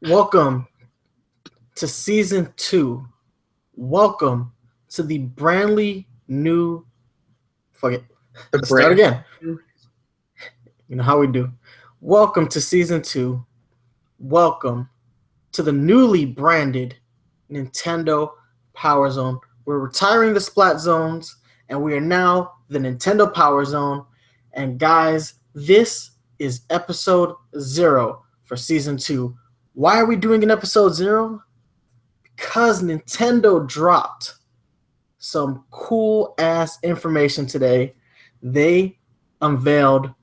Welcome to season 2. Welcome to the brandly new. Fuck it. The Let's start brand. again. You know how we do. Welcome to season 2. Welcome to the newly branded Nintendo PowerZone. We're retiring the Splat Zones, and we are now the Nintendo PowerZone. And guys, this is episode 0 for season 2. Why are we doing an episode 0? Because Nintendo dropped some cool ass information today. They unveiled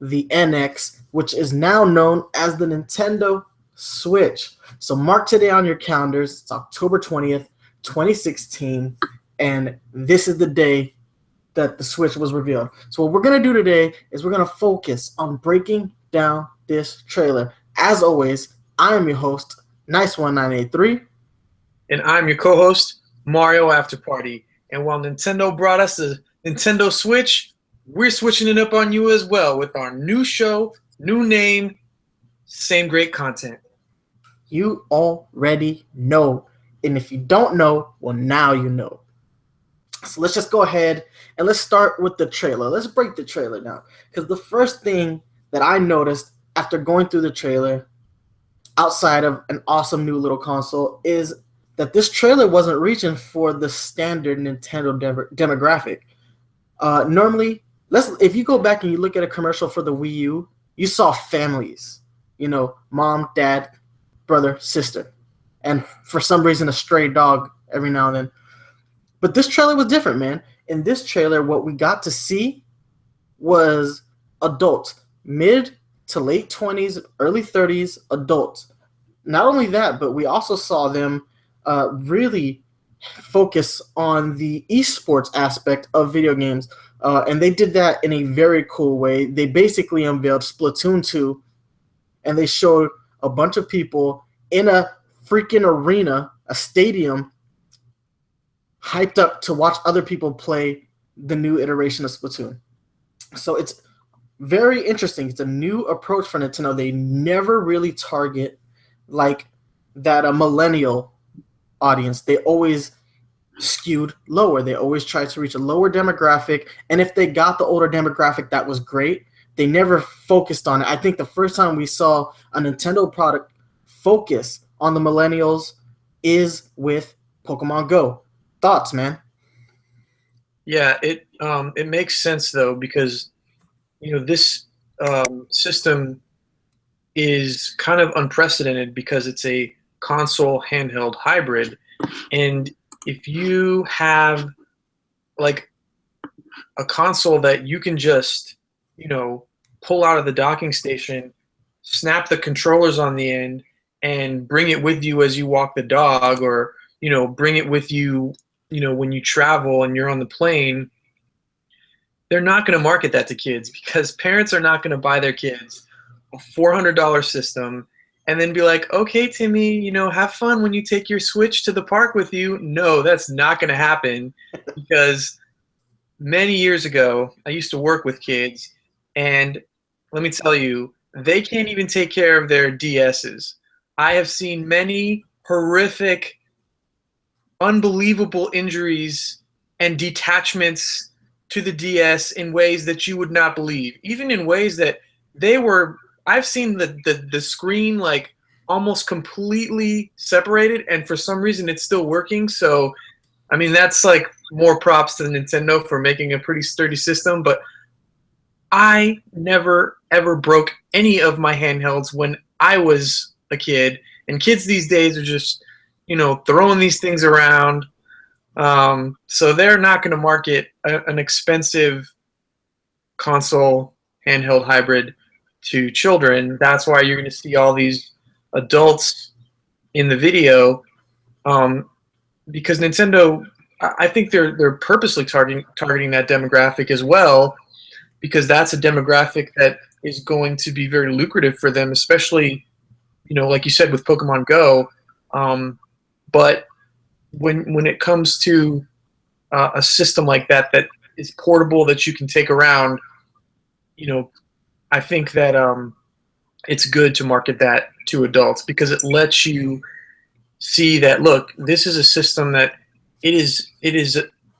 the NX, which is now known as the Nintendo Switch. So mark today on your calendars. It's October 20th, 2016, and this is the day that the Switch was revealed. So what we're going to do today is we're going to focus on breaking down this trailer. As always, I am your host, Nice1983. And I'm your co-host, Mario After Party. And while Nintendo brought us the Nintendo Switch, we're switching it up on you as well with our new show, new name, same great content. You already know. And if you don't know, well, now you know. So let's just go ahead and let's start with the trailer. Let's break the trailer down. Because the first thing that I noticed after going through the trailer, outside of an awesome new little console, is that this trailer wasn't reaching for the standard Nintendo demographic. Normally, if you go back and you look at a commercial for the Wii U, you saw families. You know, mom, dad, brother, sister, and for some reason a stray dog every now and then. But this trailer was different, man. In this trailer, what we got to see was adults, mid to late 20s, early 30s adults. Not only that, but we also saw them really focus on the esports aspect of video games. And they did that in a very cool way. They basically unveiled Splatoon 2, and they showed a bunch of people in a freaking arena, a stadium, hyped up to watch other people play the new iteration of Splatoon. So it's very interesting. It's a new approach for Nintendo. They never really target like that a millennial audience. They always skewed lower. They always tried to reach a lower demographic. And if they got the older demographic, that was great. They never focused on it. I think the first time we saw a Nintendo product focus on the millennials is with Pokemon Go. Thoughts, man? Yeah, it makes sense though because this system is kind of unprecedented because it's a console handheld hybrid, and if you have like a console that you can just pull out of the docking station, snap the controllers on the end, and bring it with you as you walk the dog, or bring it with you when you travel and you're on the plane, they're not going to market that to kids because parents are not going to buy their kids a $400 system and then be like, okay, Timmy, have fun when you take your Switch to the park with you. No, that's not going to happen because many years ago, I used to work with kids, and let me tell you, they can't even take care of their DSs. I have seen many horrific, unbelievable injuries and detachments to the DS in ways that you would not believe, even in ways that I've seen the screen like almost completely separated, and for some reason it's still working. So, I mean, that's like more props to Nintendo for making a pretty sturdy system, but I never ever broke any of my handhelds when I was a kid, and kids these days are just throwing these things around. So they're not going to market an expensive console handheld hybrid to children. That's why you're going to see all these adults in the video, because Nintendo, I think they're purposely targeting that demographic as well, because that's a demographic that is going to be very lucrative for them, especially like you said with Pokemon Go. But when it comes to a system like that is portable, that you can take around, I think that it's good to market that to adults because it lets you see that, look, this is a system that it is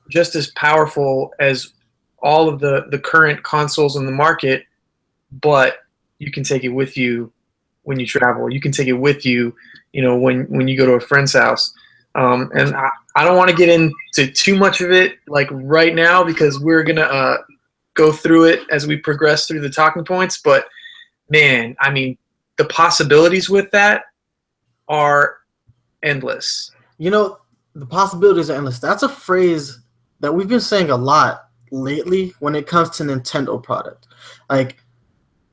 just as powerful as all of the current consoles in the market, but you can take it with you when you travel. You can take it with you, when you go to a friend's house. And I don't want to get into too much of it like right now because we're gonna go through it as we progress through the talking points. But man, I mean, the possibilities with that are endless. You know, the possibilities are endless. That's a phrase that we've been saying a lot lately when it comes to Nintendo product. Like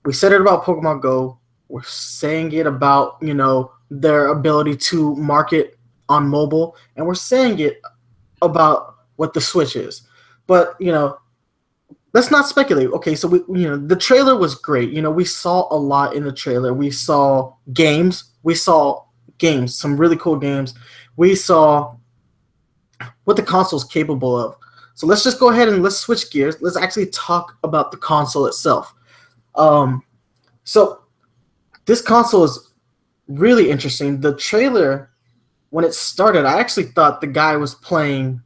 we said it about Pokemon Go. We're saying it about, their ability to market on mobile, and we're saying it about what the Switch is. But, let's not speculate. Okay, so the trailer was great. We saw a lot in the trailer. We saw games. Some really cool games. We saw what the console is capable of. So let's just go ahead and let's switch gears. Let's actually talk about the console itself. So this console is really interesting. The trailer, when it started, I actually thought the guy was playing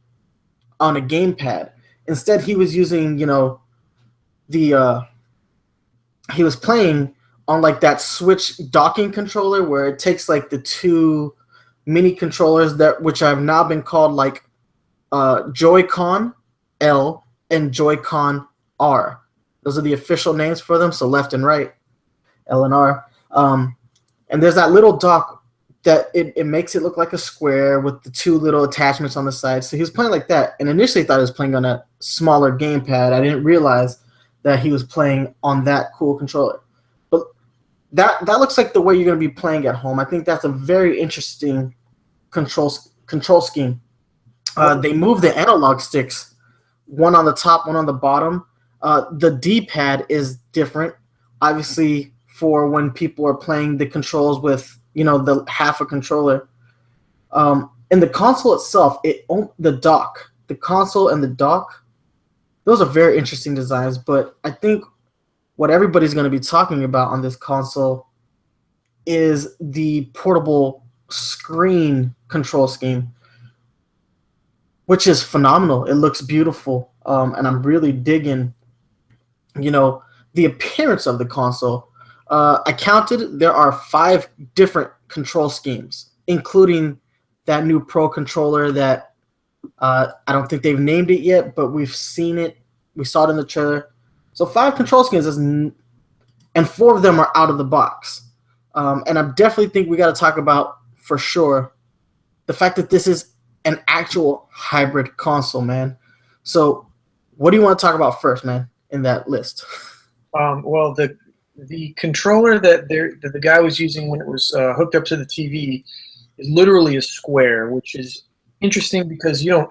on a gamepad. Instead, he was using, the he was playing on like that Switch docking controller where it takes like the two mini controllers that which have now been called like Joy-Con L and Joy-Con R. Those are the official names for them. So left and right, L and R. And there's that little dock that it makes it look like a square with the two little attachments on the side. So he was playing like that, and initially thought he was playing on a smaller gamepad. I didn't realize that he was playing on that cool controller. But that looks like the way you're going to be playing at home. I think that's a very interesting control scheme. They move the analog sticks, one on the top, one on the bottom. The D-pad is different, obviously, for when people are playing the controls with the half a controller. And the console itself, the console and the dock, those are very interesting designs. But I think what everybody's going to be talking about on this console is the portable screen control scheme, which is phenomenal. It looks beautiful, and I'm really digging, the appearance of the console. I counted, there are 5 different control schemes, including that new Pro controller that I don't think they've named it yet, but we've seen it. We saw it in the trailer. So 5 control schemes, and 4 of them are out of the box. And I definitely think we got to talk about, for sure, the fact that this is an actual hybrid console, man. So what do you want to talk about first, man, in that list? Well, the controller that the guy was using when it was hooked up to the TV is literally a square, which is interesting because you don't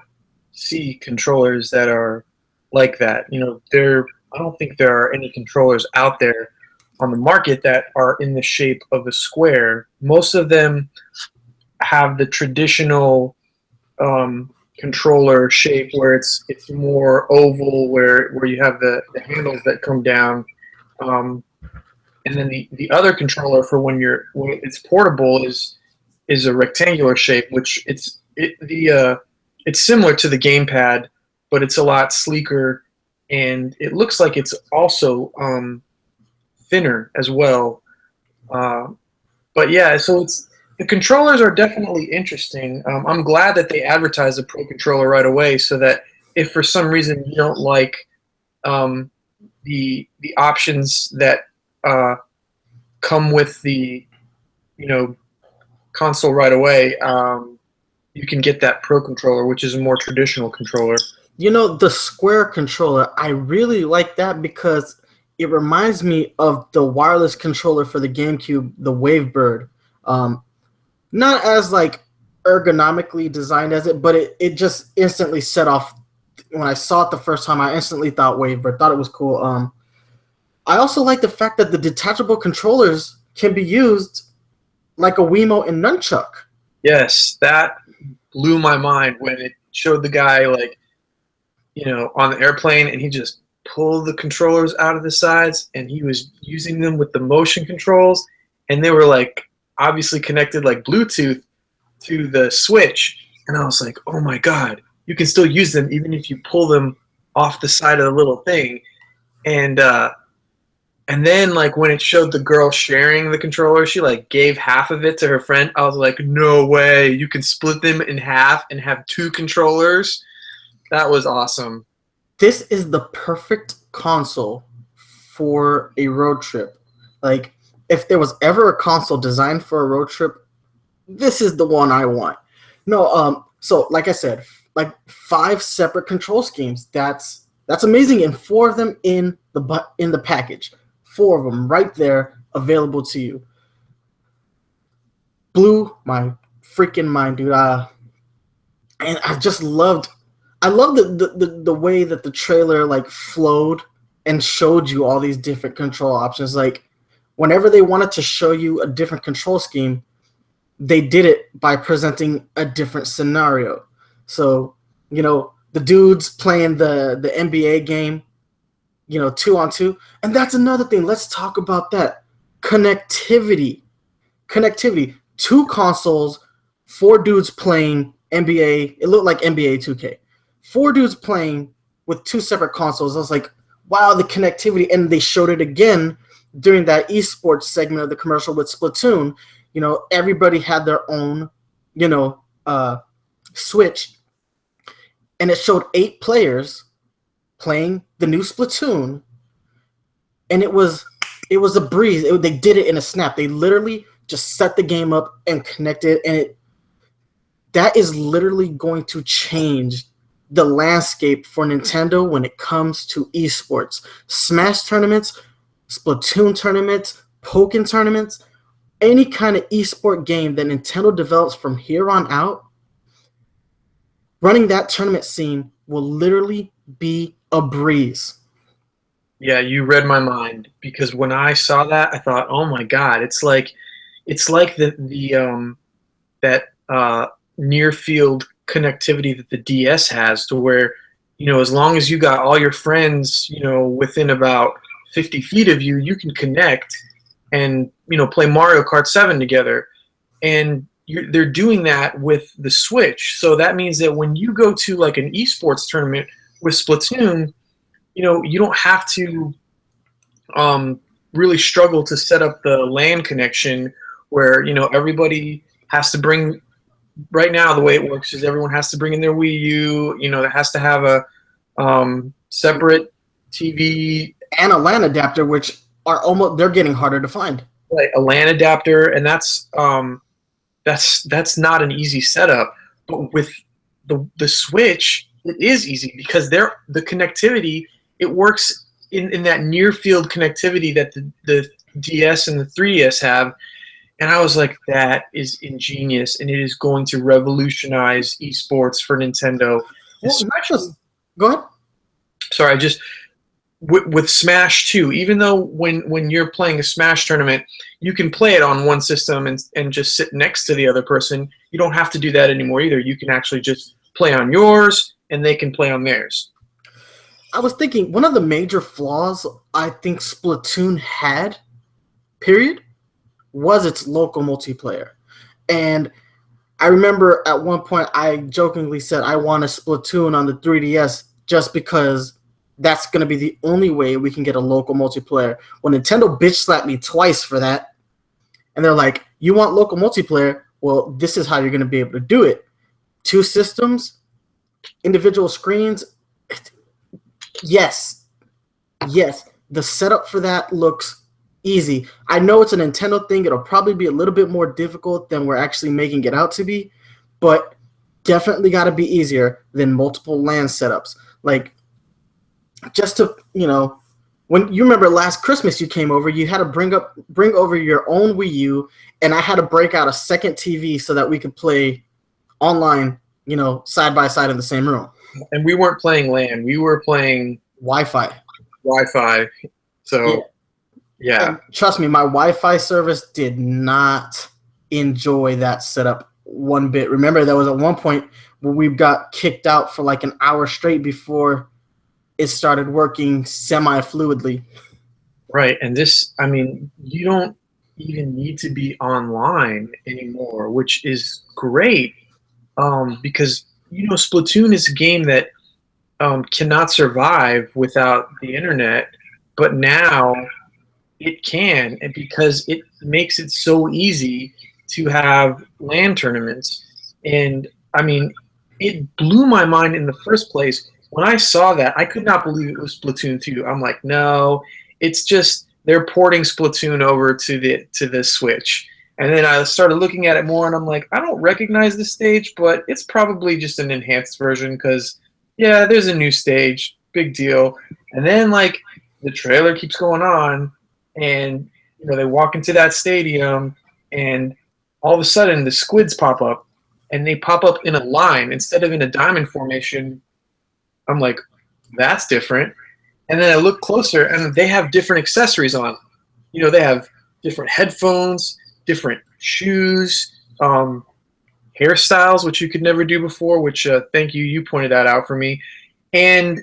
see controllers that are like that. I don't think there are any controllers out there on the market that are in the shape of a square. Most of them have the traditional controller shape where it's more oval, where you have the handles that come down. And then the other controller for when it's portable is a rectangular shape, which it's similar to the gamepad, but it's a lot sleeker, and it looks like it's also thinner as well. But yeah, so the controllers are definitely interesting. I'm glad that they advertised the Pro controller right away, so that if for some reason you don't like the options that come with the console right away, you can get that Pro controller, which is a more traditional controller. The square controller, I really like that because it reminds me of the wireless controller for the GameCube, the Wavebird. Not as like ergonomically designed as it, but it just instantly set off. When I saw it the first time, I instantly thought Wavebird. Thought it was cool. I also like the fact that the detachable controllers can be used like a Wiimote and Nunchuck. Yes, that blew my mind when it showed the guy on the airplane, and he just pulled the controllers out of the sides, and he was using them with the motion controls. and they were like obviously connected like Bluetooth to the Switch, and I was like, oh my god, you can still use them even if you pull them off the side of the little thing. And and then like when it showed the girl sharing the controller, she like gave half of it to her friend. I was like, no way, you can split them in half and have two controllers. That was awesome. This is the perfect console for a road trip. Like, if there was ever a console designed for a road trip, this is the one I want. No, so like I said, like 5 separate control schemes. That's amazing, and 4 of them in the package. 4 of them right there available to you. Blew my freaking mind, dude. And I love the way that the trailer like flowed and showed you all these different control options. Like, whenever they wanted to show you a different control scheme, they did it by presenting a different scenario. So, the dudes playing the NBA game, 2-on-2. And that's another thing. Let's talk about that. Connectivity. 2 consoles, 4 dudes playing NBA. It looked like NBA 2K. 4 dudes playing with 2 separate consoles. I was like, wow, the connectivity. And they showed it again during that esports segment of the commercial with Splatoon. Everybody had their own, Switch. And it showed 8 players playing the new Splatoon. And it was a breeze. They did it in a snap. They literally just set the game up and connected. And that is literally going to change the landscape for Nintendo when it comes to esports. Smash tournaments, Splatoon tournaments, Pokken tournaments, any kind of esport game that Nintendo develops from here on out, running that tournament scene will literally be a breeze. Yeah, you read my mind, because when I saw that, I thought, oh my god, it's like the that near field connectivity that the DS has, to where as long as you got all your friends within about 50 feet of you, you can connect and play Mario Kart 7 together. And they're doing that with the Switch. So that means that when you go to like an esports tournament with Splatoon, you don't have to really struggle to set up the LAN connection where everybody has to bring. Right now, the way it works is everyone has to bring in their Wii U. That has to have a separate TV and a LAN adapter, which they're getting harder to find. Right, a LAN adapter, and that's not an easy setup. But with the Switch, it is easy, because the connectivity, it works in that near field connectivity that the DS and the 3DS have. And I was like, that is ingenious, and it is going to revolutionize esports for Nintendo. Well, go ahead. Sorry, with Smash too. Even though when you're playing a Smash tournament, you can play it on one system and just sit next to the other person. You don't have to do that anymore either. You can actually just play on yours, and they can play on theirs. I was thinking one of the major flaws I think Splatoon had, period, was its local multiplayer. And I remember at one point I jokingly said I want a Splatoon on the 3DS just because that's going to be the only way we can get a local multiplayer. Well, Nintendo bitch slapped me twice for that. And they're like, you want local multiplayer? Well, this is how you're going to be able to do it. 2 systems, individual screens. Yes. The setup for that looks easy. I know it's a Nintendo thing. It'll probably be a little bit more difficult than we're actually making it out to be, but definitely got to be easier than multiple LAN setups. Like, just to, when you remember last Christmas you came over, you had to bring over your own Wii U, and I had to break out a second TV so that we could play online, side by side in the same room. And we weren't playing LAN. We were playing Wi-Fi. So, yeah. And trust me, my Wi-Fi service did not enjoy that setup one bit. Remember, there was at one point where we got kicked out for like an hour straight before it started working semi-fluidly. Right, and this, I mean, you don't even need to be online anymore, which is great. Because Splatoon is a game that cannot survive without the internet, but now it can, and because it makes it so easy to have LAN tournaments. And I mean, it blew my mind in the first place. When I saw that, I could not believe it was Splatoon 2. I'm like, no, it's just they're porting Splatoon over to the Switch. And then I started looking at it more, and I'm like, I don't recognize this stage, but it's probably just an enhanced version because, yeah, there's a new stage, big deal. And then like the trailer keeps going on, and they walk into that stadium, and all of a sudden the squids pop up, and they pop up in a line instead of in a diamond formation. I'm like, that's different. And then I look closer, and they have different accessories on. They have different headphones, different shoes, hairstyles, which you could never do before, which thank you, you pointed that out for me, and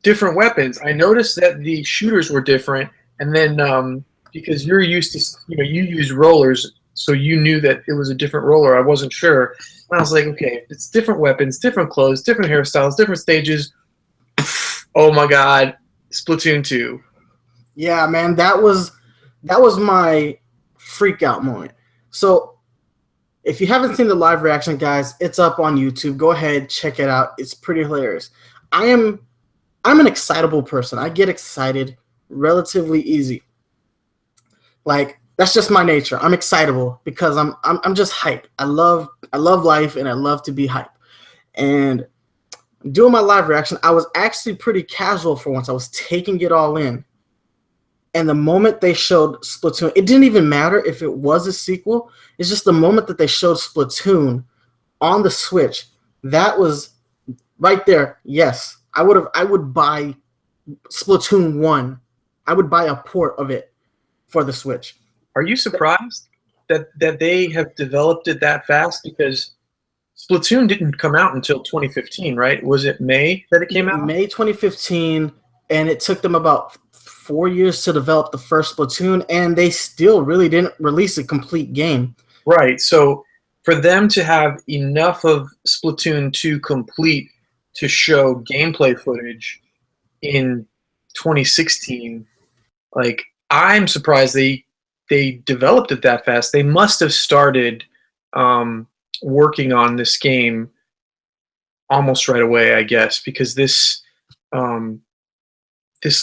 different weapons. I noticed that the shooters were different, and then because you're used to, you use rollers, so you knew that it was a different roller. I wasn't sure. And I was like, okay, it's different weapons, different clothes, different hairstyles, different stages. Oh my God, Splatoon 2. Yeah, man, that was my freak out moment. So if you haven't seen the live reaction, guys, it's up on YouTube. Go ahead, check it out. It's pretty hilarious. I'm an excitable person. I get excited relatively easy. Like that's just my nature. I'm excitable because I'm just hype. I love life and I love to be hype. And doing my live reaction, I was actually pretty casual for once. I was taking it all in. And the moment they showed Splatoon, it didn't even matter if it was a sequel. It's just the moment that they showed Splatoon on the Switch, that was right there. Yes, I would buy Splatoon 1. I would buy a port of it for the Switch. Are you surprised that they have developed it that fast? Because Splatoon didn't come out until 2015, right? Was it May that it came out? May 2015, and it took them about 4 years to develop the first Splatoon, and they still really didn't release a complete game. Right. So for them to have enough of Splatoon 2 complete to show gameplay footage in 2016, like I'm surprised they developed it that fast. They must have started working on this game almost right away, I guess, because this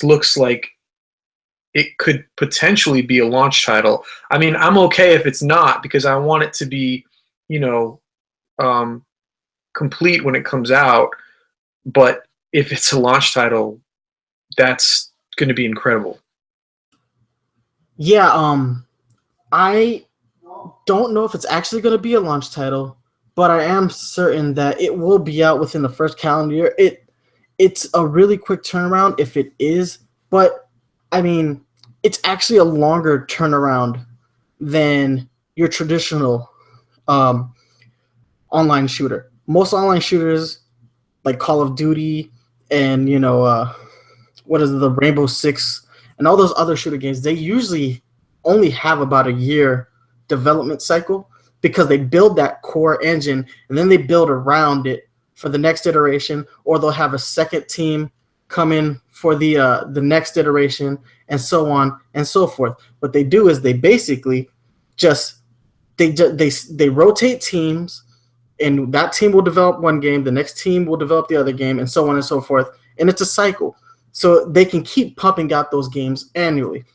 looks like it could potentially be a launch title. I mean, I'm okay if it's not because I want it to be, complete when it comes out. But if it's a launch title, that's going to be incredible. Yeah, I don't know if it's actually going to be a launch title, but I am certain that it will be out within the first calendar year. It's a really quick turnaround if it is, but I mean, it's actually a longer turnaround than your traditional online shooter. Most online shooters, like Call of Duty and what is it, the Rainbow Six and all those other shooter games, they usually only have about a year development cycle because they build that core engine and then they build around it for the next iteration, or they'll have a second team come in for the next iteration, and so on and so forth. What they do is they basically just they rotate teams, and that team will develop one game, the next team will develop the other game, and so on and so forth. And it's a cycle, so they can keep pumping out those games annually.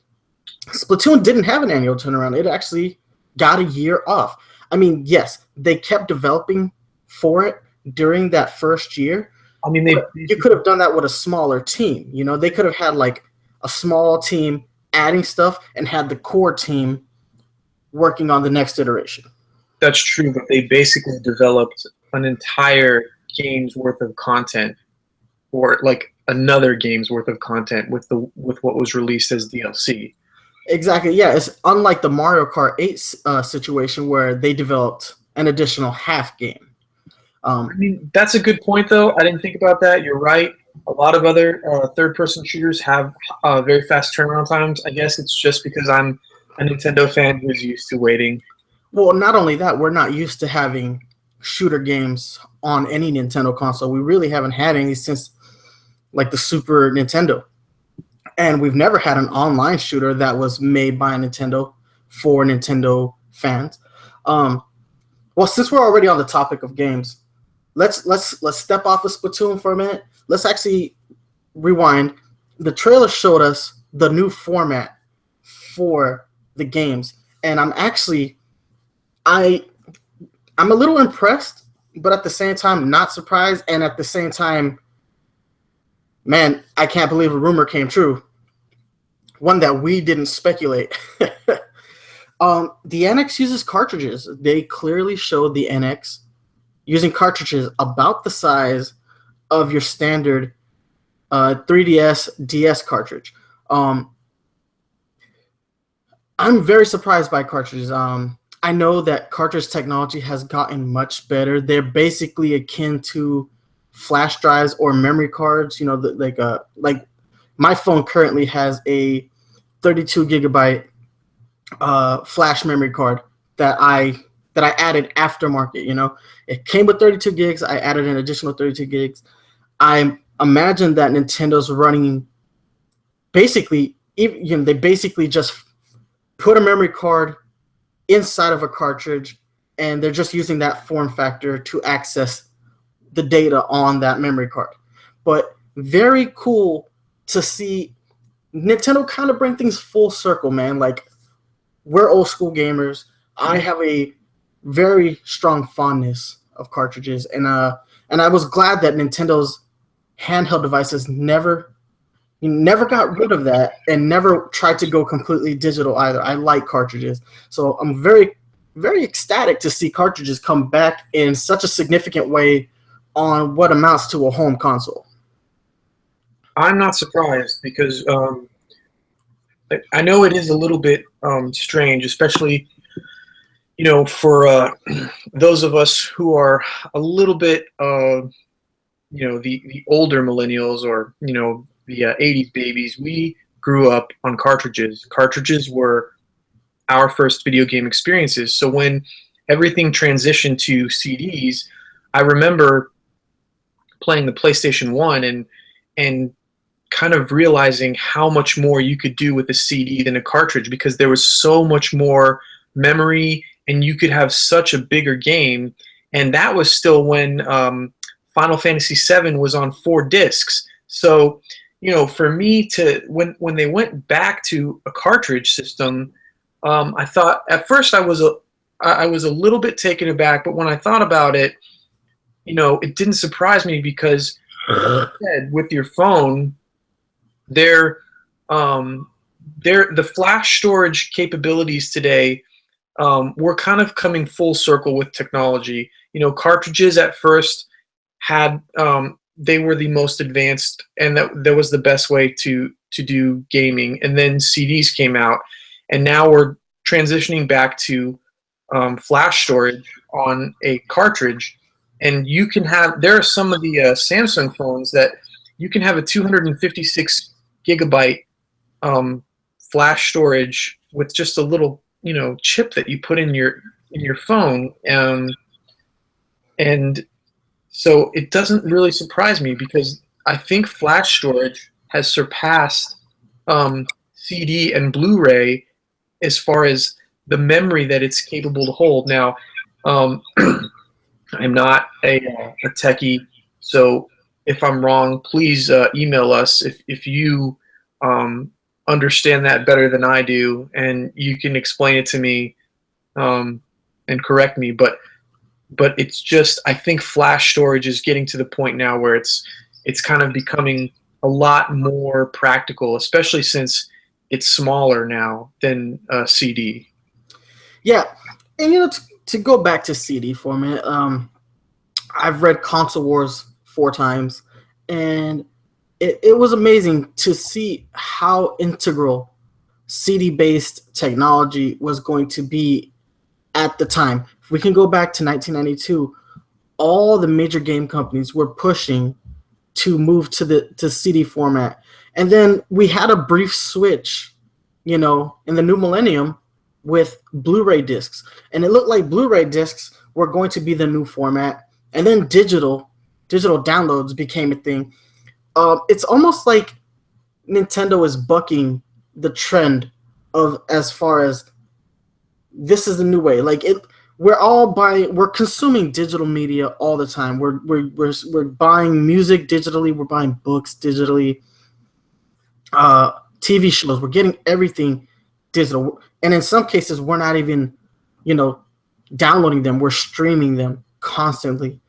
Splatoon didn't have an annual turnaround. It actually got a year off. I mean, yes, they kept developing for it during that first year. I mean, you could have done that with a smaller team. They could have had like a small team adding stuff and had the core team working on the next iteration. That's true, but they basically developed an entire game's worth of content, or like another game's worth of content with what was released as DLC. Exactly. Yeah, it's unlike the Mario Kart 8 situation where they developed an additional half game. I mean, that's a good point, though. I didn't think about that. You're right. A lot of other third-person shooters have very fast turnaround times. I guess it's just because I'm A Nintendo fan who's used to waiting. Well, not only that, we're not used to having shooter games on any Nintendo console. We really haven't had any since like the Super Nintendo. And we've never had an online shooter that was made by Nintendo for Nintendo fans. Um, well, since we're already on the topic of games, let's step off of Splatoon for a minute. Let's actually rewind. The trailer showed us the new format for the games, and I I'm a little impressed, but at the same time not surprised, and at the same time, man, I can't believe a rumor came true. One that we didn't speculate. The NX uses cartridges. They clearly showed the NX using cartridges about the size of your standard 3DS DS cartridge. I'm very surprised by cartridges. I know that cartridge technology has gotten much better. They're basically akin to flash drives or memory cards. You know, like my phone currently has a 32 gigabyte flash memory card that I added aftermarket. You know, it came with 32 gigs. I added an additional 32 gigs. I imagine that Nintendo's running basically, they basically just put a memory card inside of a cartridge, and they're just using that form factor to access the data on that memory card. But very cool to see Nintendo kind of bring things full circle, man. Like, we're old school gamers. I have a very strong fondness of cartridges, and I was glad that Nintendo's handheld devices never got rid of that and never tried to go completely digital either. I like cartridges, so I'm very, very ecstatic to see cartridges come back in such a significant way on what amounts to a home console. I'm not surprised because I know it is a little bit strange, especially for those of us who are a little bit the older millennials, or the 80s babies. We grew up on cartridges. Cartridges were our first video game experiences. So when everything transitioned to CDs, I remember playing the PlayStation 1 and kind of realizing how much more you could do with a CD than a cartridge, because there was so much more memory and you could have such a bigger game. And that was still when Final Fantasy VII was on 4 discs. So, for me to when they went back to a cartridge system, I thought at first I was a little bit taken aback, but when I thought about it, it didn't surprise me, because with your phone, the flash storage capabilities today, we're kind of coming full circle with technology. Cartridges at first had they were the most advanced, and that was the best way to do gaming. And then CDs came out, and now we're transitioning back to flash storage on a cartridge. And there are some of the Samsung phones that you can have a 256 gigabyte flash storage with just a little chip that you put in your phone, and so it doesn't really surprise me, because I think flash storage has surpassed CD and Blu-ray as far as the memory that it's capable to hold. Now, I'm not a techie, so if I'm wrong, please email us if you understand that better than I do, and you can explain it to me and correct me. But it's just, I think flash storage is getting to the point now where it's kind of becoming a lot more practical, especially since it's smaller now than CD. Yeah, and to go back to CD for a minute, I've read Console Wars 4 times, and it was amazing to see how integral CD-based technology was going to be at the time. If we can go back to 1992, all the major game companies were pushing to move to CD format. And then we had a brief switch, in the new millennium with Blu-ray discs, and it looked like Blu-ray discs were going to be the new format, and then digital downloads became a thing. It's almost like Nintendo is bucking the trend of as far as this is the new way. Like it, we're consuming digital media all the time. We're buying music digitally. We're buying books digitally. TV shows. We're getting everything digital, and in some cases, we're not even, you know, downloading them. We're streaming them constantly.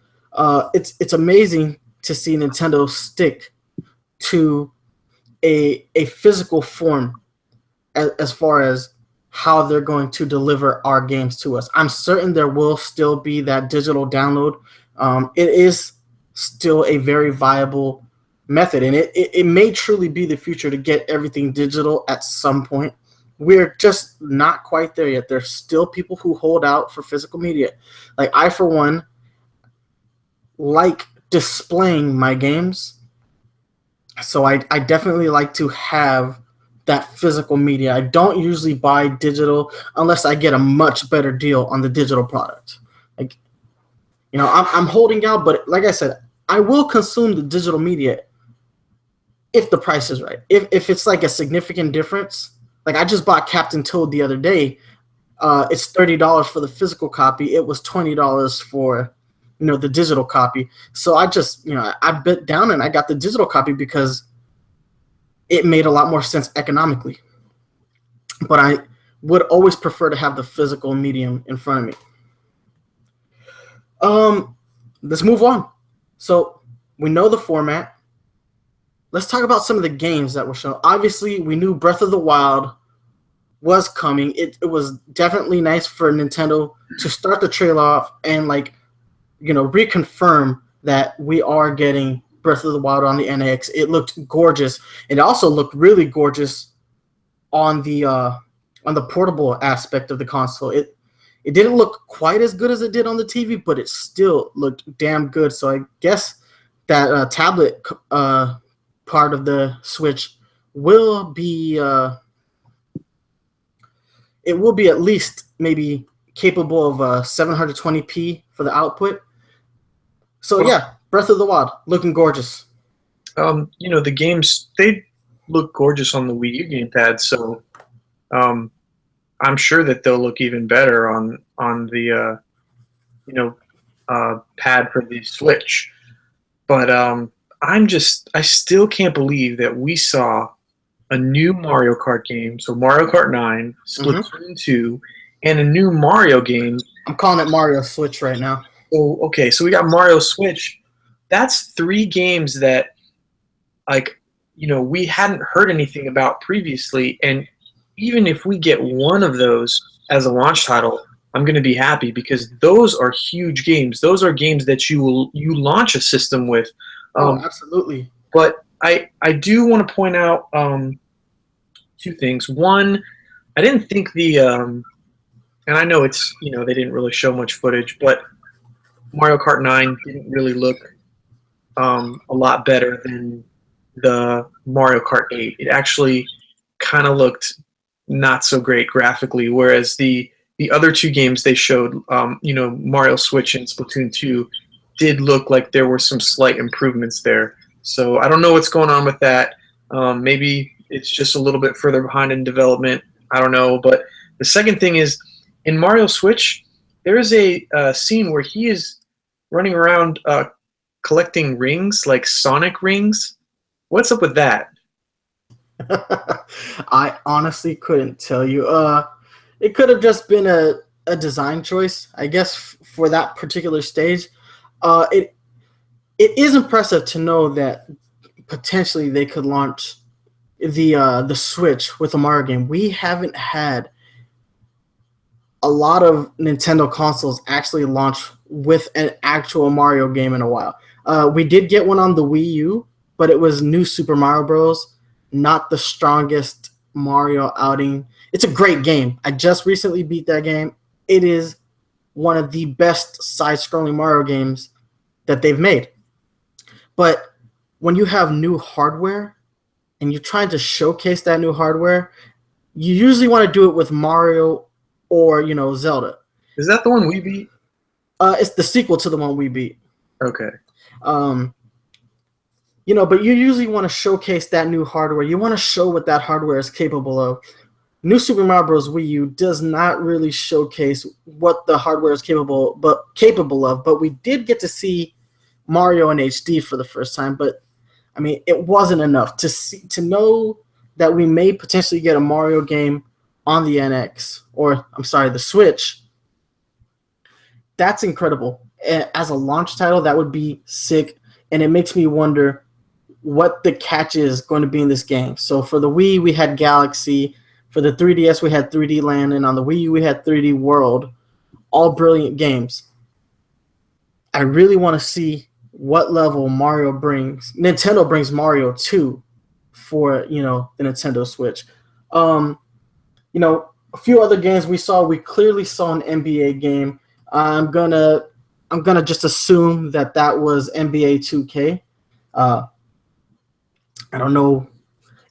It's amazing to see Nintendo stick to a physical form as far as how they're going to deliver our games to us. I'm certain there will still be that digital download. It is still a very viable method, and it may truly be the future to get everything digital at some point. We're just not quite there yet. There's still people who hold out for physical media. Like I, for one, like displaying my games. So I definitely like to have that physical media. I don't usually buy digital unless I get a much better deal on the digital product. Like, I'm holding out, but like I said, I will consume the digital media if the price is right. If it's like a significant difference, like I just bought Captain Toad the other day. It's $30 for the physical copy. It was $20 for the digital copy. So I just I bit down and I got the digital copy because it made a lot more sense economically. But I would always prefer to have the physical medium in front of me. Let's move on. So we know the format. Let's talk about some of the games that were shown. Obviously, we knew Breath of the Wild was coming. It was definitely nice for Nintendo to start the trailer off and reconfirm that we are getting Breath of the Wild on the NX. It looked gorgeous. It also looked really gorgeous on the portable aspect of the console. It didn't look quite as good as it did on the TV, but it still looked damn good. So I guess that tablet part of the Switch will be it will be at least maybe capable of 720p for the output. So yeah, Breath of the Wild looking gorgeous. The games, they look gorgeous on the Wii U gamepad, so I'm sure that they'll look even better on the pad for the Switch. But I still can't believe that we saw a new Mario Kart game, so Mario Kart 9, Splatoon 2, and a new Mario game. I'm calling it Mario Switch right now. Oh, okay, so we got Mario Switch. That's 3 games that, we hadn't heard anything about previously, and even if we get one of those as a launch title, I'm going to be happy because those are huge games. Those are games that you launch a system with. Absolutely. But I do want to point out 2 things. One, I didn't think and I know it's they didn't really show much footage, but Mario Kart 9 didn't really look a lot better than the Mario Kart 8. It actually kind of looked not so great graphically, whereas the other 2 games they showed, Mario Switch and Splatoon 2, did look like there were some slight improvements there. So I don't know what's going on with that. Maybe it's just a little bit further behind in development. I don't know. But the second thing is, in Mario Switch, there is a scene where he is running around collecting rings, like Sonic rings. What's up with that? I honestly couldn't tell you. It could have just been a design choice, I guess, for that particular stage. It is impressive to know that potentially they could launch the Switch with a Mario game. We haven't had a lot of Nintendo consoles actually launch with an actual Mario game in a while. We did get one on the Wii U, but it was New Super Mario Bros., not the strongest Mario outing. It's a great game. I just recently beat that game. It is one of the best side-scrolling Mario games that they've made. But when you have new hardware and you're trying to showcase that new hardware, you usually want to do it with Mario or Zelda. Is that the one we beat? It's the sequel to the one we beat. Okay. Um, but you usually want to showcase that new hardware. You want to show what that hardware is capable of. New Super Mario Bros. Wii U does not really showcase what the hardware is capable of. But we did get to see Mario in HD for the first time. But I mean, it wasn't enough to know that we may potentially get a Mario game on the NX, or I'm sorry, the Switch. That's incredible. As a launch title, that would be sick, and it makes me wonder what the catch is going to be in this game. So for the Wii, we had Galaxy. For the 3DS, we had 3D Land, and on the Wii U, we had 3D World. All brilliant games. I really want to see what level Nintendo brings Mario to for, the Nintendo Switch. A few other games we clearly saw an NBA game. I'm gonna just assume that was NBA 2K. I don't know.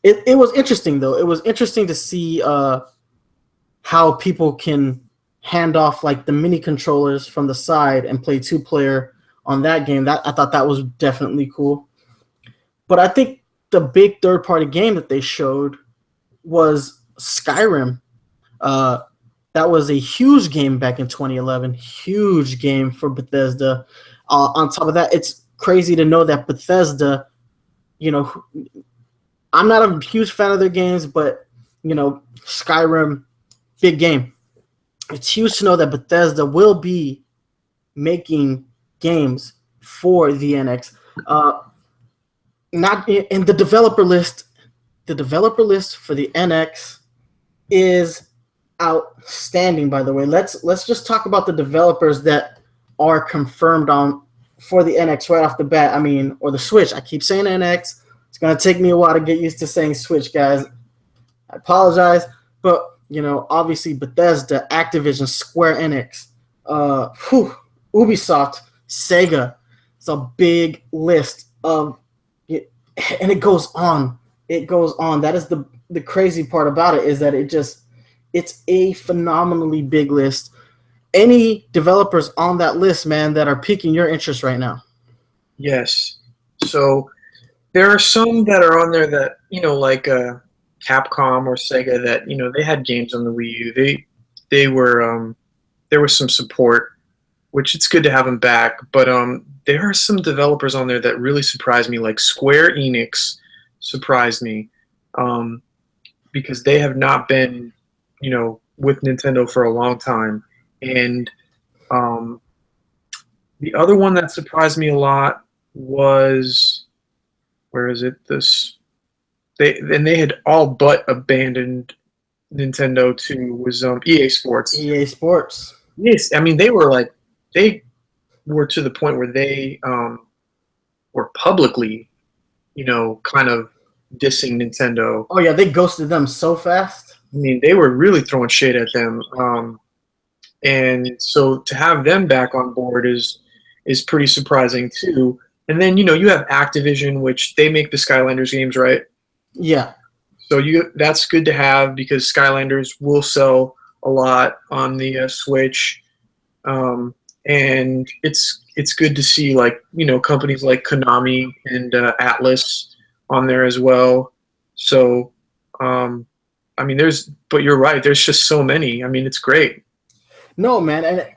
It was interesting though. It was interesting to see how people can hand off like the mini controllers from the side and play 2-player on that game. That I thought that was definitely cool. But I think the big third-party game that they showed was Skyrim. That was a huge game back in 2011. Huge game for Bethesda. On top of that, it's crazy to know that Bethesda, I'm not a huge fan of their games, but Skyrim, big game. It's huge to know that Bethesda will be making games for the NX. Not in the developer list. The developer list for the NX is outstanding. By the way, let's just talk about the developers that are confirmed on for the NX right off the bat. I mean, or the Switch. I keep saying NX. It's going to take me a while to get used to saying Switch, guys. I apologize. But, obviously Bethesda, Activision, Square Enix, Ubisoft, Sega. It's a big list of, and it goes on. It goes on. That is the crazy part about it, is that it's a phenomenally big list. Any developers on that list, man, that are piquing your interest right now? Yes. So there are some that are on there that, like Capcom or Sega that, they had games on the Wii U. They were there was some support, which it's good to have them back. But there are some developers on there that really surprised me, like Square Enix surprised me, because they have not been, with Nintendo for a long time. And the other one that surprised me a lot was, where is it? They had all but abandoned Nintendo too, was EA Sports. EA Sports. Yes, I mean they were to the point where they were publicly, kind of dissing Nintendo. Oh yeah, they ghosted them so fast. I mean, they were really throwing shade at them, and so to have them back on board is pretty surprising too. And then you have Activision, which they make the Skylanders games, right? Yeah. So that's good to have, because Skylanders will sell a lot on the Switch, and it's good to see companies like Konami and Atlas on there as well. So I mean, but you're right. There's just so many. I mean, it's great. No, man, and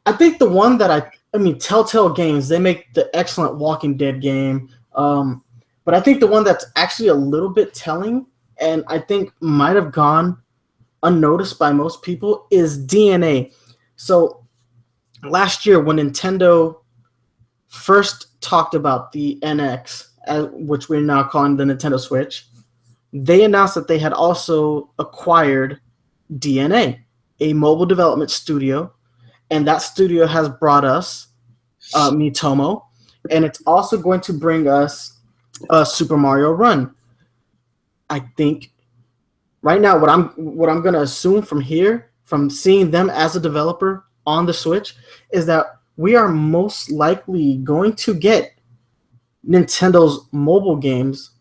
I think the one that I mean, Telltale Games, they make the excellent Walking Dead game. But I think the one that's actually a little bit telling, and I think might have gone unnoticed by most people, is DNA. So last year, when Nintendo first talked about the NX, which we're now calling the Nintendo Switch, they announced that they had also acquired DNA, a mobile development studio, and that studio has brought us Miitomo, and it's also going to bring us Super Mario Run. I think right now what I'm going to assume from here, from seeing them as a developer on the Switch, is that we are most likely going to get Nintendo's mobile games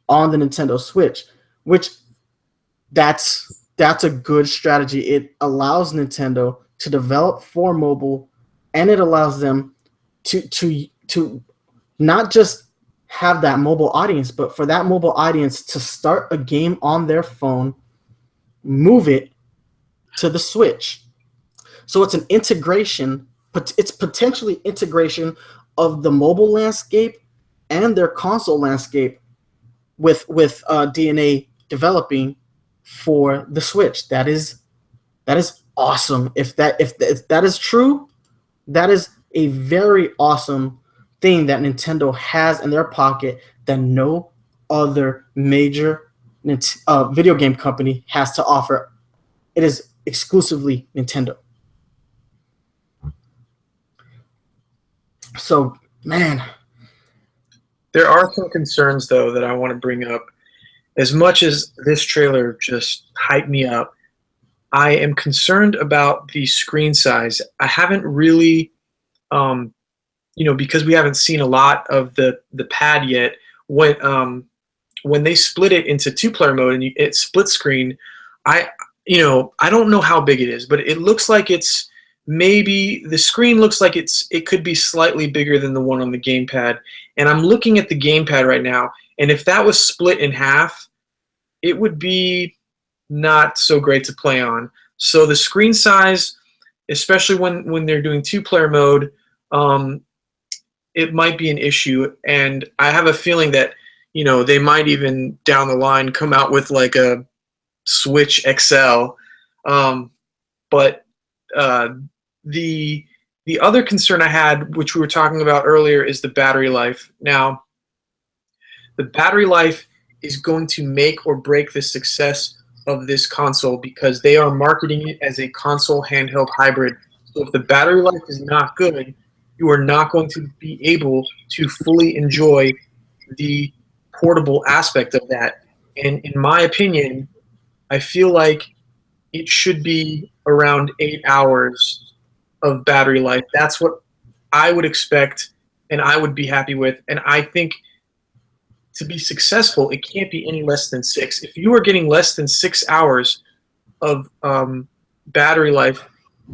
on the Nintendo Switch, which that's that's a good strategy. It allows Nintendo to develop for mobile, and it allows them to not just have that mobile audience, but for that mobile audience to start a game on their phone, move it to the Switch. So it's an integration, but it's potentially integration of the mobile landscape and their console landscape with DNA developing for the Switch. That is awesome. If that is true, that is a very awesome thing that Nintendo has in their pocket that no other major video game company has to offer. It is exclusively Nintendo. So, man, There are some concerns though that I want to bring up. As much as this trailer just hyped me up, I am concerned about the screen size. I haven't really, because we haven't seen a lot of the pad yet. When they split it into two-player mode and it's split screen, I I don't know how big it is, but it looks like it's maybe the screen looks like it could be slightly bigger than the one on the gamepad. And I'm looking at the gamepad right now, and if that was split in half, it would be not so great to play on. So the screen size, especially when they're doing two-player mode, um, it might be an issue. And I have a feeling that they might even down the line come out with like a Switch XL. But the the other concern I had, which we were talking about earlier, is the battery life. Now, the battery life is going to make or break the success of this console because they are marketing it as a console handheld hybrid. So if the battery life is not good, you are not going to be able to fully enjoy the portable aspect of that. And in my opinion, I feel like it should be around 8 hours of battery life. That's what I would expect and I would be happy with. And I think to be successful, it can't be any less than 6. If you are getting less than 6 hours of battery life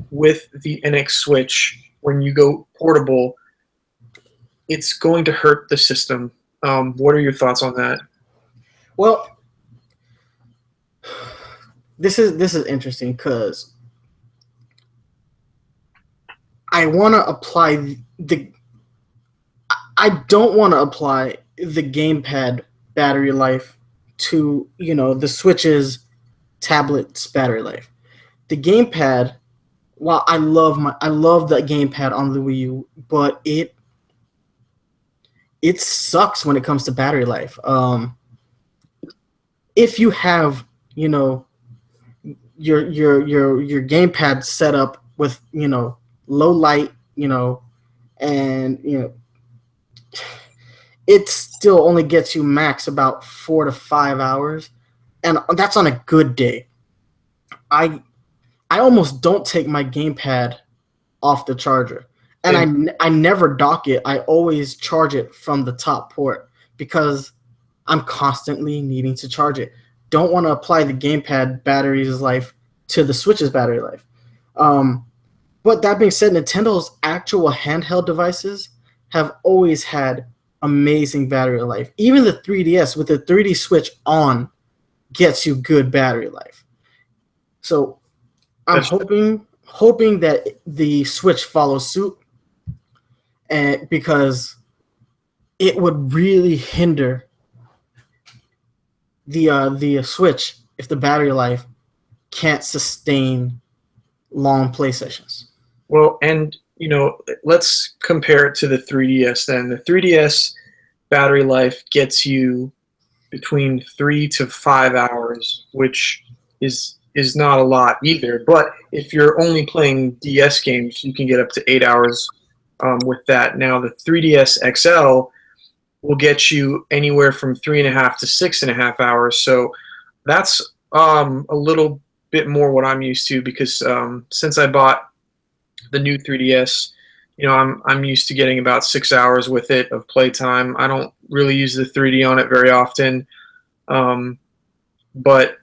with the NX Switch when you go portable, it's going to hurt the system. What are your thoughts on that? well, this is interesting because I want to apply the. I don't want to apply the gamepad battery life to the Switch's tablet's battery life. The gamepad, while I love the gamepad on the Wii U, but it sucks when it comes to battery life. If you have your gamepad set up with low light, and it still only gets you max about 4 to 5 hours, and that's on a good day. I I almost don't take my gamepad off the charger, and And I never dock it. I always charge it from the top port because I'm constantly needing to charge it. Don't want to apply the gamepad battery's life to the Switch's battery life. Um, but that being said, Nintendo's actual handheld devices have always had amazing battery life. Even the 3DS with the 3D Switch on gets you good battery life. So I'm that's hoping that the Switch follows suit, and because it would really hinder the Switch if the battery life can't sustain long play sessions. well, and let's compare it to the 3DS then. The 3DS battery life gets you between 3 to 5 hours, which is not a lot either. But if you're only playing DS games, you can get up to 8 hours with that. Now the 3DS XL will get you anywhere from 3.5 to 6.5 hours. So that's a little bit more what I'm used to because since I bought the new 3DS, I'm used to getting about 6 hours with it of playtime. I don't really use the 3D on it very often, but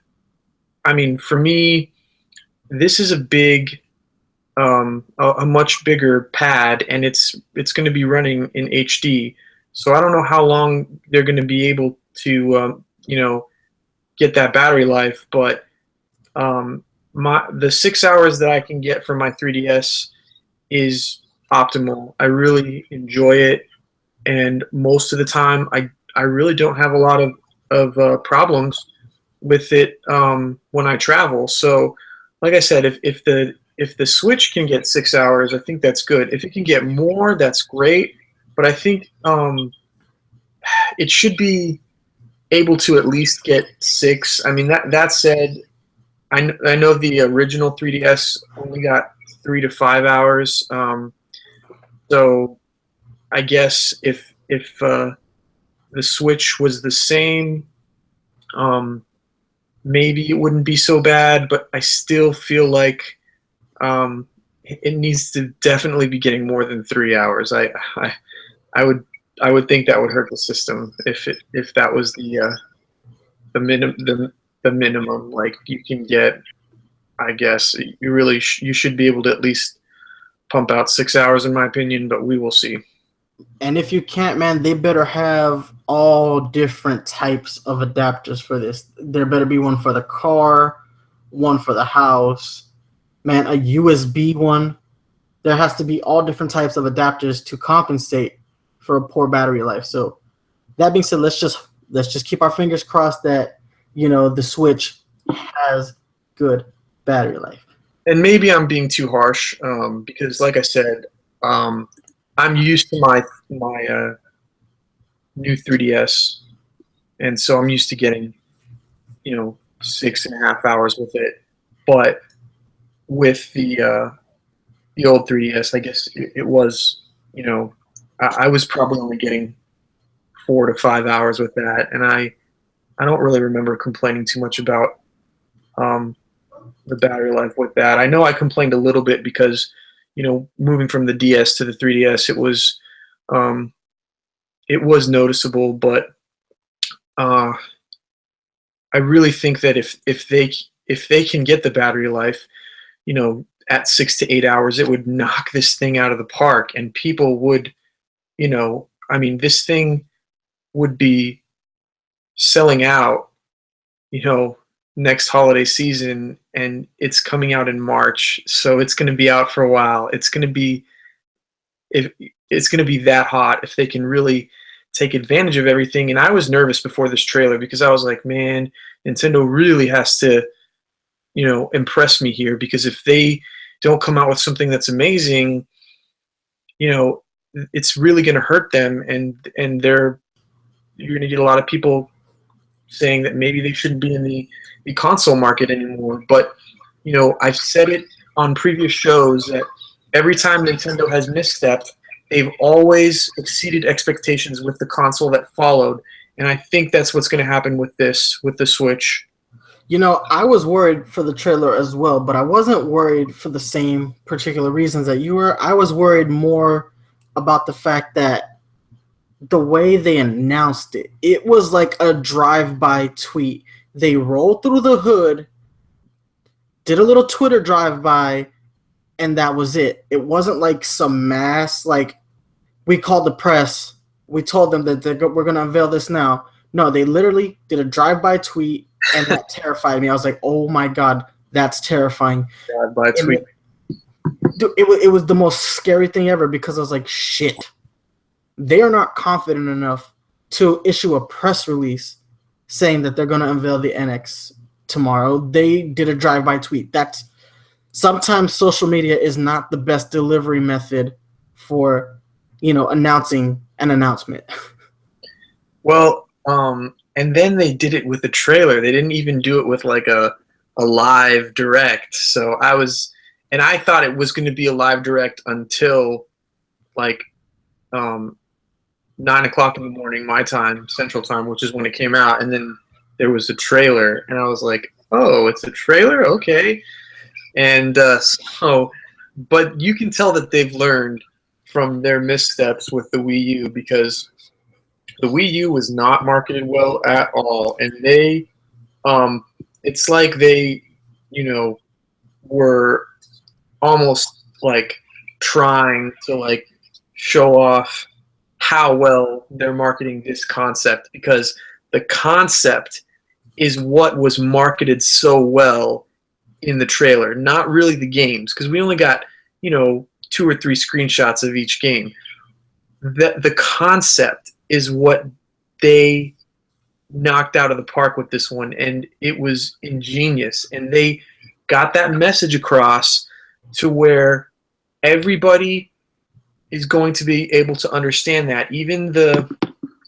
I mean, for me, this is a big, a much bigger pad, and it's going to be running in HD. So I don't know how long they're going to be able to, get that battery life. But the 6 hours that I can get from my 3DS is optimal. I really enjoy it, and most of the time, I really don't have a lot of problems with it when I travel. So, like I said, if the Switch can get 6 hours, I think that's good. If it can get more, that's great. But I think it should be able to at least get six. I mean, that said, I know the original 3DS only got 3 to 5 hours. So I guess if the Switch was the same, um, maybe it wouldn't be so bad. But I still feel like it needs to definitely be getting more than 3 hours. I would I would think that would hurt the system if that was the minimum. Like you can get, I guess you should be able to at least pump out 6 hours in my opinion, but we will see. And if you can't, man, they better have all different types of adapters for this. There better be one for the car, one for the house, man, a USB one. There has to be all different types of adapters to compensate for a poor battery life. So that being said, let's just keep our fingers crossed that the Switch has good battery life. And maybe I'm being too harsh because, like I said, um, I'm used to my new 3DS, and so I'm used to getting 6.5 hours with it. But with the old 3DS, I guess it was I was probably only getting 4 to 5 hours with that, and I don't really remember complaining too much about um, the battery life with that. I know I complained a little bit because moving from the DS to the 3DS, um, it was noticeable, but uh, I really think that if they can get the battery life, at 6 to 8 hours, it would knock this thing out of the park, and people would, I mean, this thing would be selling out, you know, next holiday season, and it's coming out in March, so it's going to be out for a while. If it's going to be that hot if they can really take advantage of everything. And I was nervous before this trailer because I was like, man, Nintendo really has to, impress me here, because if they don't come out with something that's amazing, you know, it's really going to hurt them, and you're going to get a lot of people saying that maybe they shouldn't be in the console market anymore. But I've said it on previous shows that every time Nintendo has misstepped, they've always exceeded expectations with the console that followed, and I think that's what's going to happen with the Switch. I was worried for the trailer as well, but I wasn't worried for the same particular reasons that you were. I was worried more about the fact that the way they announced it, it was like a drive-by tweet. They rolled through the hood, did a little Twitter drive-by, and that was it. It wasn't like some mass, like, we called the press, we told them that we're going to unveil this now. No, they literally did a drive-by tweet, and that terrified me. I was like, oh my God, that's terrifying. By tweet. It was the most scary thing ever, because I was like, shit. They are not confident enough to issue a press release saying that they're going to unveil the NX tomorrow. They did a drive-by tweet. Sometimes social media is not the best delivery method for, announcing an announcement. Well, and then they did it with the trailer. They didn't even do it with like a live direct. So I thought it was going to be a live direct until like 9 o'clock in the morning, my time, Central Time, which is when it came out. And then there was a trailer, and I was like, oh, it's a trailer? Okay. And but you can tell that they've learned from their missteps with the Wii U, because the Wii U was not marketed well at all, and they It's like they, you know, were almost like trying to like show off how well they're marketing this concept, because the concept is what was marketed so well in the trailer, not really the games, because we only got, 2 or 3 screenshots of each game. The concept is what they knocked out of the park with this one, and it was ingenious, and they got that message across to where everybody is going to be able to understand that. Even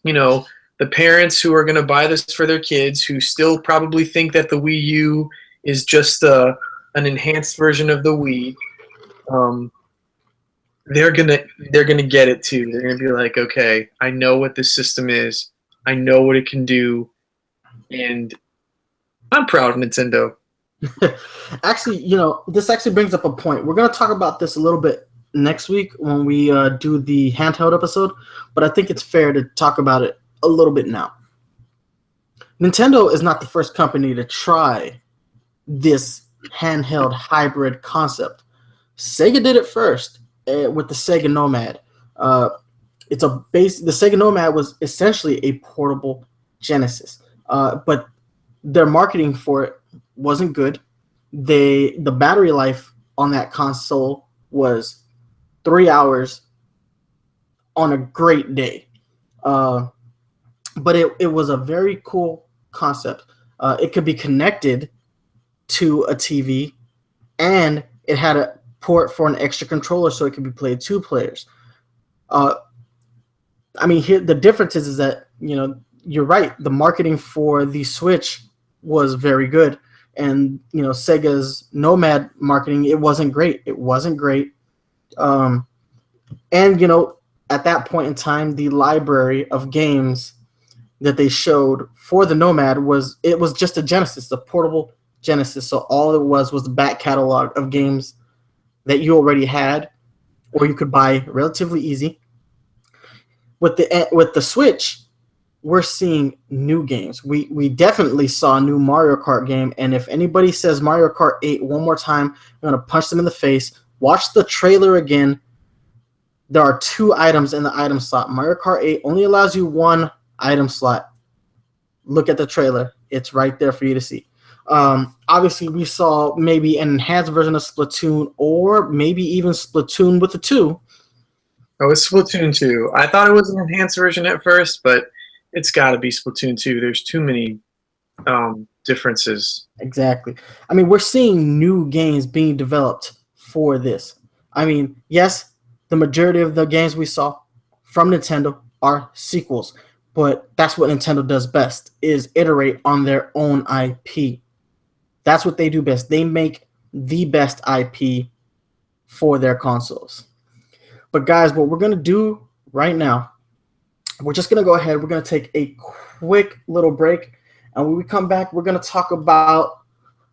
you know the parents who are going to buy this for their kids, who still probably think that the Wii U is just an enhanced version of the Wii, um, they're gonna get it too. They're gonna be like, okay, I know what this system is, I know what it can do, and I'm proud of Nintendo. Actually, this actually brings up a point. We're going to talk about this a little bit next week when we do the handheld episode, but I think it's fair to talk about it a little bit now. Nintendo is not the first company to try this handheld hybrid concept. Sega did it first with the Sega Nomad. Uh, the Sega Nomad was essentially a portable Genesis, but their marketing for it wasn't good. The battery life on that console was 3 hours on a great day. Uh, but it was a very cool concept. It could be connected to a TV, and it had a port for an extra controller, so it could be played 2 players. Uh, I mean, here the difference is that you're right. The marketing for the Switch was very good, and Sega's Nomad marketing, it wasn't great. It wasn't great. Um, and at that point in time, the library of games that they showed for the Nomad was just a Genesis, a portable Genesis. So all it was the back catalog of games that you already had, or you could buy relatively easy. With the Switch, we're seeing new games. We definitely saw a new Mario Kart game, and if anybody says Mario Kart 8 one more time, I'm gonna punch them in the face. Watch the trailer again. There are 2 items in the item slot. Mario Kart 8 only allows you one item slot. Look at the trailer. It's right there for you to see. Obviously, we saw maybe an enhanced version of Splatoon, or maybe even Splatoon with the 2. Oh, it's Splatoon 2. I thought it was an enhanced version at first, but it's got to be Splatoon 2. There's too many differences. Exactly. I mean, we're seeing new games being developed for this. I mean, yes, the majority of the games we saw from Nintendo are sequels, but that's what Nintendo does best, is iterate on their own IP. That's what they do best. They make the best IP for their consoles. But guys, what we're going to do right now, we're just going to go ahead. We're going to take a quick little break. And when we come back, we're going to talk about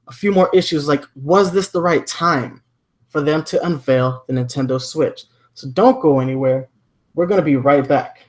a few more issues, like, was this the right time for them to unveil the Nintendo Switch? So don't go anywhere. We're going to be right back.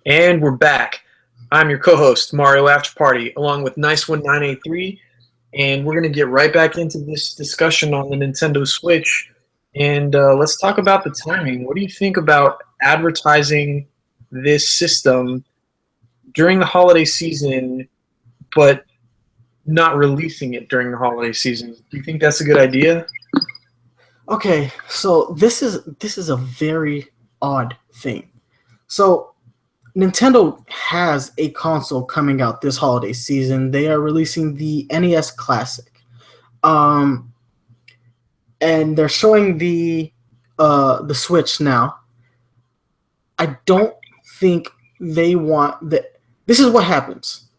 And we're back. I'm your co-host, Mario After Party, along with Nice1983, and we're going to get right back into this discussion on the Nintendo Switch. And let's talk about the timing. What do you think about advertising this system during the holiday season, but not releasing it during the holiday season? Do you think that's a good idea? Okay, so this is a very odd thing. So Nintendo has a console coming out this holiday season. They are releasing the NES Classic, um, and they're showing the Switch now. I don't think they want that. This is what happens.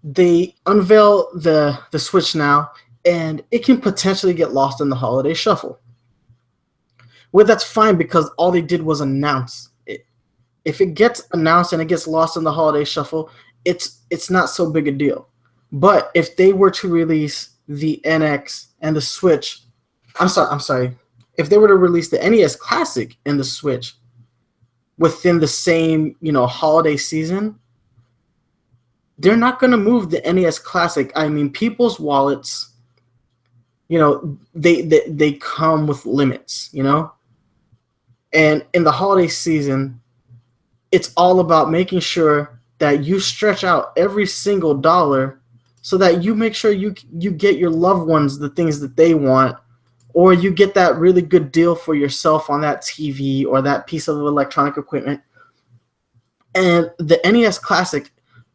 They unveil the Switch now, and it can potentially get lost in the holiday shuffle. Well, that's fine because all they did was announce it. If it gets announced and it gets lost in the holiday shuffle, it's not so big a deal. But if they were to release the NX and the Switch, I'm sorry. If they were to release the NES Classic and the Switch within the same, holiday season, they're not going to move the NES Classic. I mean, people's wallets, they come with limits, And in the holiday season, it's all about making sure that you stretch out every single dollar so that you make sure you get your loved ones the things that they want, or you get that really good deal for yourself on that TV or that piece of electronic equipment. And the NES Classic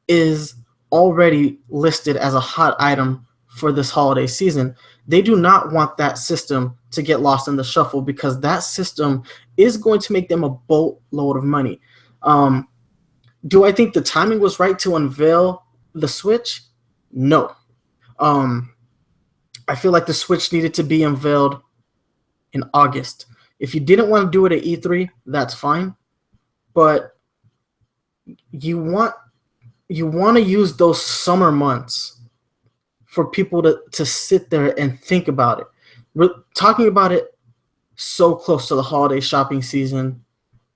is already listed as a hot item for this holiday season. They do not want that system to get lost in the shuffle because that system is going to make them a boatload of money. Do I think the timing was right to unveil the Switch? No. I feel like the Switch needed to be unveiled in August. If you didn't want to do it at E3, that's fine. But you want to use those summer months for people to sit there and think about it. We're talking about it so close to the holiday shopping season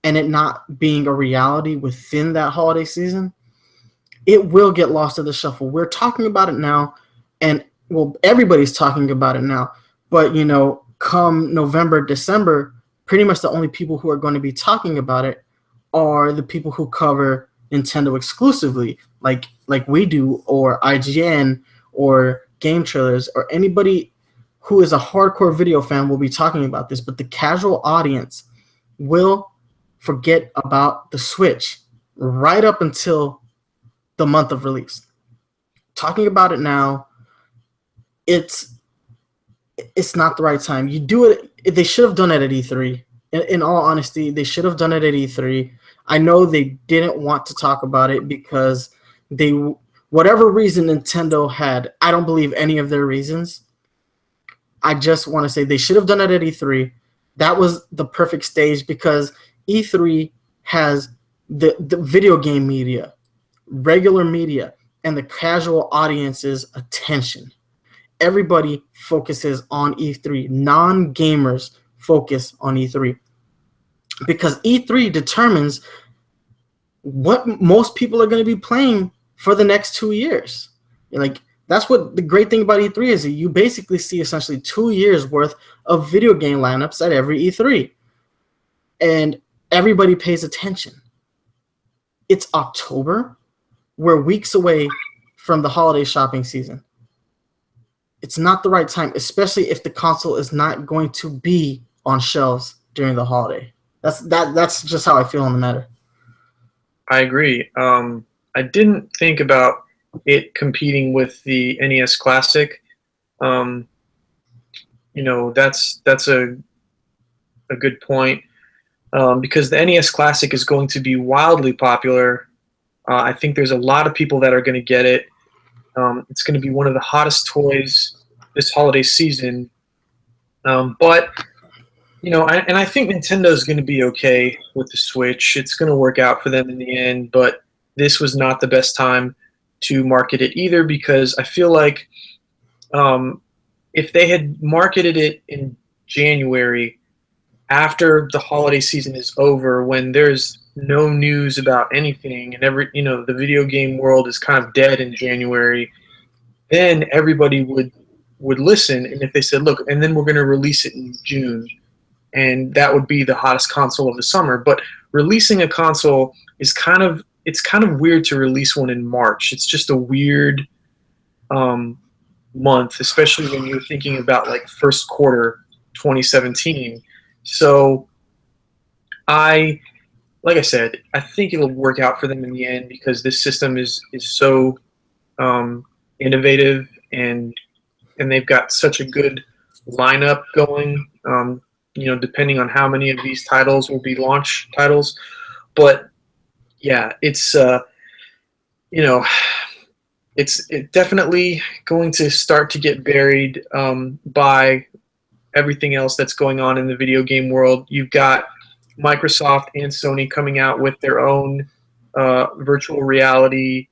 and it not being a reality within that holiday season, it will get lost in the shuffle. We're talking about it now, and well, everybody's talking about it now. But come November, December, pretty much the only people who are going to be talking about it are the people who cover Nintendo exclusively, like we do, or IGN, or Game Trailers, or anybody who is a hardcore video fan will be talking about this. But the casual audience will forget about the Switch right up until the month of release. Talking about it now, it's not the right time. You do it. They should have done it at E3. In all honesty, they should have done it at E3. I know they didn't want to talk about it because whatever reason Nintendo had, I don't believe any of their reasons. I just want to say they should have done it at E3. That was the perfect stage because E3 has the video game media, regular media, and the casual audience's attention. Everybody focuses on E3. Non-gamers focus on E3 because E3 determines what most people are going to be playing for the next 2 years. That's what the great thing about E3 is. You basically see essentially 2 years worth of video game lineups at every E3. And everybody pays attention. It's October. We're weeks away from the holiday shopping season. It's not the right time, especially if the console is not going to be on shelves during the holiday. That's just how I feel on the matter. I agree. I didn't think about it competing with the NES Classic. That's a good point because the NES Classic is going to be wildly popular. I think there's a lot of people that are going to get it. It's going to be one of the hottest toys this holiday season. But I think Nintendo's going to be okay with the Switch. It's going to work out for them in the end. But this was not the best time to market it either because I feel like if they had marketed it in January after the holiday season is over, when there's no news about anything, and the video game world is kind of dead in January, then everybody would listen. And if they said, look, and then we're going to release it in June, and that would be the hottest console of the summer. But releasing a console is it's kind of weird to release one in March. It's just a weird month, especially when you're thinking about like first quarter 2017. So I like I said, I think it'll work out for them in the end because this system is so innovative, and they've got such a good lineup going. Depending on how many of these titles will be launch titles, but yeah, you know it's definitely going to start to get buried by everything else that's going on in the video game world. You've got Microsoft and Sony coming out with their own virtual reality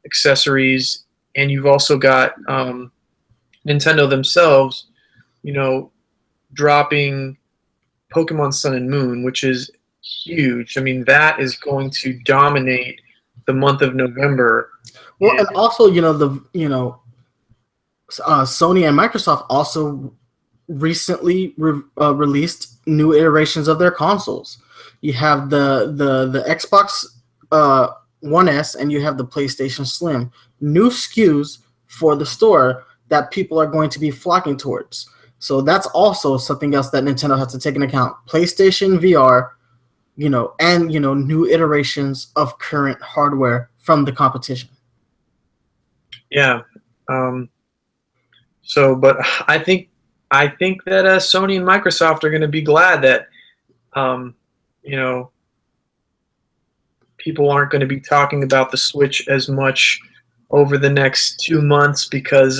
accessories, and you've also got Nintendo themselves, dropping Pokemon Sun and Moon, which is huge. I mean, that is going to dominate the month of November. Well, and also, Sony and Microsoft also recently released new iterations of their consoles. You have the Xbox One S and you have the PlayStation Slim. New SKUs for the store that people are going to be flocking towards. So that's also something else that Nintendo has to take into account. PlayStation VR, and new iterations of current hardware from the competition. Yeah. But I think that Sony and Microsoft are going to be glad that people aren't going to be talking about the Switch as much over the next 2 months because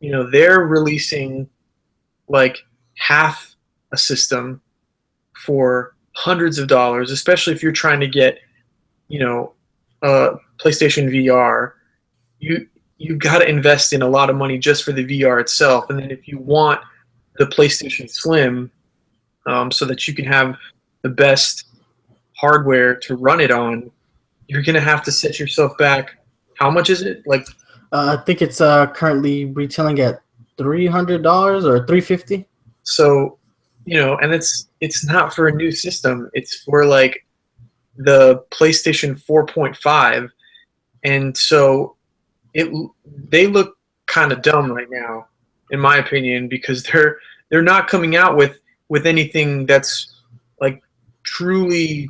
they're releasing like half a system for hundreds of dollars, especially if you're trying to get PlayStation VR. You got to invest in a lot of money just for the VR itself, and then if you want the PlayStation Slim, so that you can have the best hardware to run it on, you're gonna have to set yourself back. How much is it? Like, I think it's currently retailing at $300 or $350. So, and it's not for a new system. It's for like the PlayStation 4.5, and so they look kind of dumb right now, in my opinion, because they're not coming out with anything that's like truly,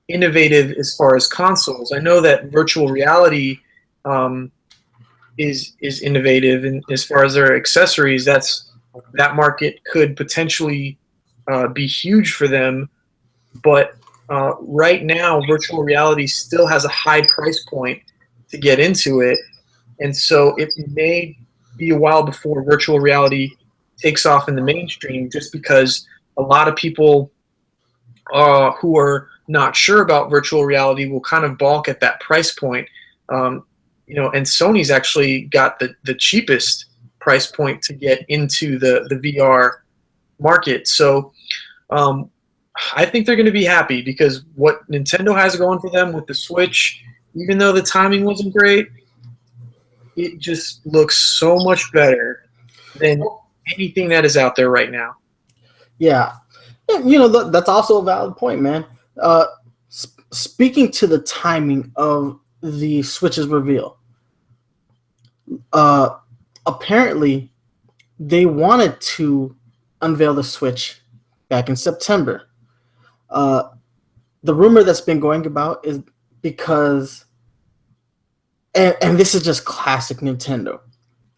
innovative as far as consoles. I know that virtual reality is innovative, and as far as their accessories, that market could potentially be huge for them. But right now, virtual reality still has a high price point to get into it, and so it may be a while before virtual reality takes off in the mainstream, just because a lot of people who are not sure about virtual reality will kind of balk at that price point. And Sony's actually got the cheapest price point to get into the VR market. So I think they're going to be happy because what Nintendo has going for them with the Switch, even though the timing wasn't great, it just looks so much better than anything that is out there right now. Yeah. That's also a valid point, man. Speaking to the timing of the Switch's reveal, apparently they wanted to unveil the Switch back in September. The rumor that's been going about is because, and this is just classic Nintendo,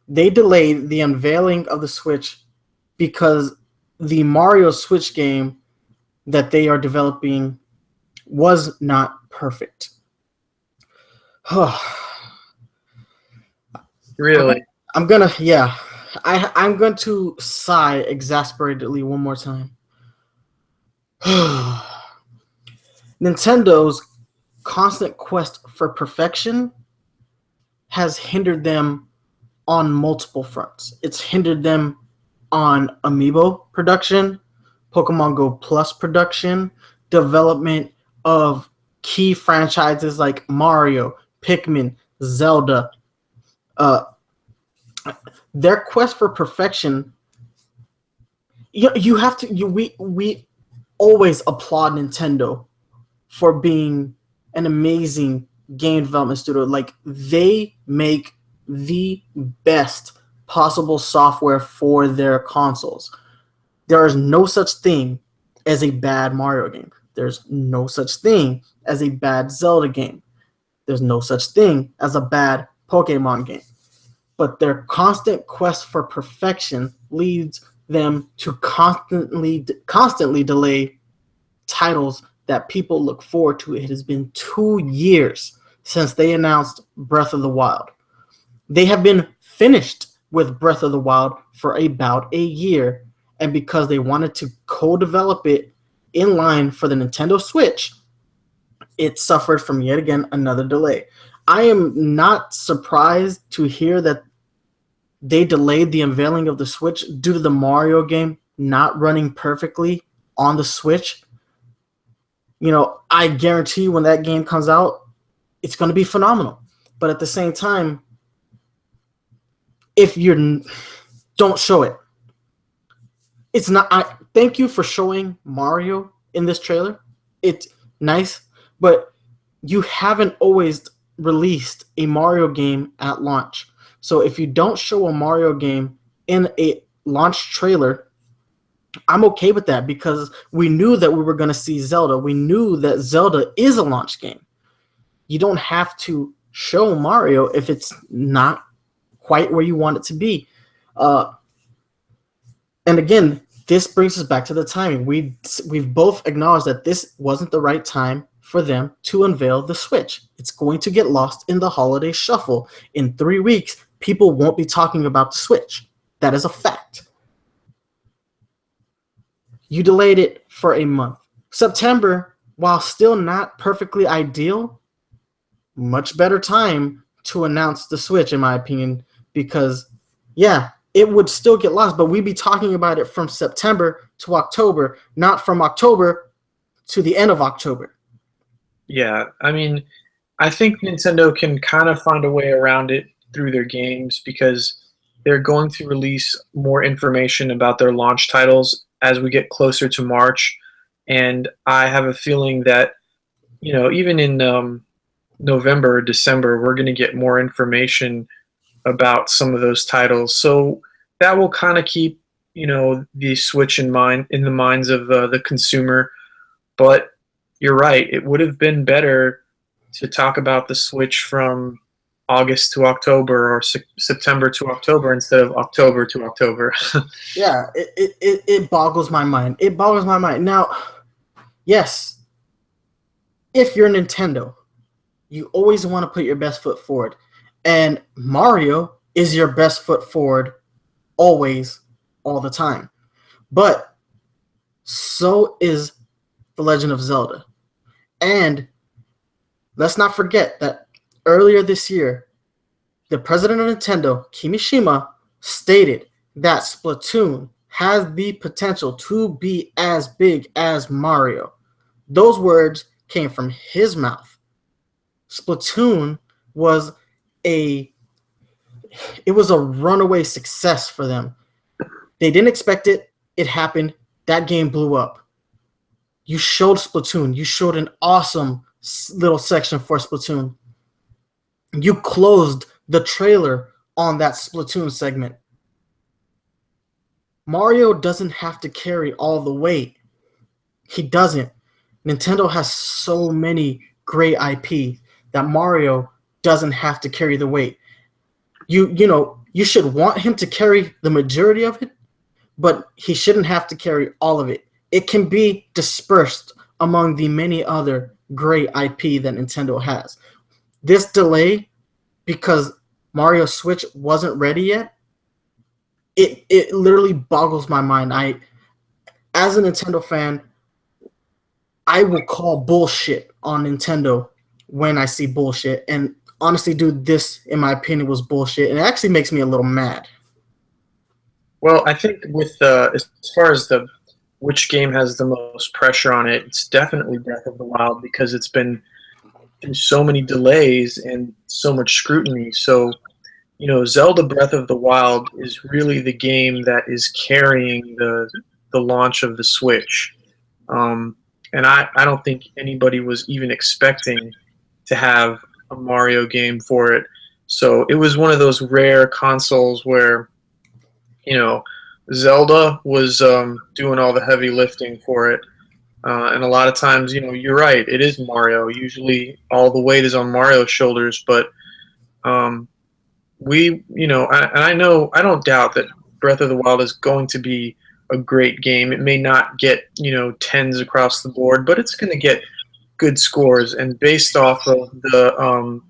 they delayed the unveiling of the Switch because the Mario Switch game that they are developing was not perfect. Really? I'm going to sigh exasperatedly one more time. Nintendo's constant quest for perfection has hindered them on multiple fronts. It's hindered them on amiibo production, Pokemon Go Plus production, development of key franchises like Mario, Pikmin, Zelda. Uh, their quest for perfection. You have to. We always applaud Nintendo for being an amazing game development studio. Like they make the best possible software for their consoles. There is no such thing as a bad Mario game. There's no such thing as a bad Zelda game. There's no such thing as a bad Pokemon game. But their constant quest for perfection leads them to constantly delay titles that people look forward to. It has been 2 years since they announced Breath of the Wild. They have been finished with Breath of the Wild for about a year, and because they wanted to co-develop it in line for the Nintendo Switch, it suffered from yet again another delay. I am not surprised to hear that they delayed the unveiling of the Switch due to the Mario game not running perfectly on the Switch. You know, I guarantee you when that game comes out, it's going to be phenomenal. But at the same time, if you don't show it, it's not. Thank you for showing Mario in this trailer. It's nice, but you haven't always released a Mario game at launch. So if you don't show a Mario game in a launch trailer, I'm okay with that because we knew that we were going to see Zelda. We knew that Zelda is a launch game. You don't have to show Mario if it's not quite where you want it to be. And again, this brings us back to the timing. We've both acknowledged that this wasn't the right time for them to unveil the Switch. It's going to get lost in the holiday shuffle. In 3 weeks, people won't be talking about the Switch. That is a fact. You delayed it for a month. September, while still not perfectly ideal, much better time to announce the Switch, in my opinion, because, yeah, it would still get lost, but we'd be talking about it from September to October, not from October to the end of October. Yeah, I mean, I think Nintendo can kind of find a way around it through their games because they're going to release more information about their launch titles as we get closer to March. And I have a feeling that, you know, even in November or December, we're going to get more information about some of those titles. So that will kind of keep, you know, the Switch in the minds of the consumer. But you're right, it would have been better to talk about the Switch from August to October or September to October instead of October to October. Yeah, it boggles my mind. It boggles my mind. Now, yes, if you're Nintendo, you always want to put your best foot forward. And Mario is your best foot forward always, all the time. But so is The Legend of Zelda. And let's not forget that earlier this year, the president of Nintendo, Kimishima, stated that Splatoon has the potential to be as big as Mario. Those words came from his mouth. Splatoon was a runaway success for them. They didn't expect it. It happened. That game blew up. You showed Splatoon. You showed an awesome little section for Splatoon. You closed the trailer on that Splatoon segment. Mario doesn't have to carry all the weight. He doesn't. Nintendo has so many great IP that Mario doesn't have to carry the weight. You should want him to carry the majority of it, but he shouldn't have to carry all of it. It can be dispersed among the many other great IP that Nintendo has. This delay, because Mario Switch wasn't ready yet, it literally boggles my mind. As a Nintendo fan, I will call bullshit on Nintendo when I see bullshit. And honestly, dude, this, in my opinion, was bullshit. And it actually makes me a little mad. Well, I think with as far as the which game has the most pressure on it, it's definitely Breath of the Wild because it's been through so many delays and so much scrutiny. So, Zelda Breath of the Wild is really the game that is carrying the launch of the Switch. And I don't think anybody was even expecting to have a Mario game for it. So it was one of those rare consoles where, you know, Zelda was doing all the heavy lifting for it. And a lot of times, you're right, it is Mario. Usually all the weight is on Mario's shoulders, but um, and I know, I don't doubt that Breath of the Wild is going to be a great game. It may not get, tens across the board, but it's going to get good scores. And based off of the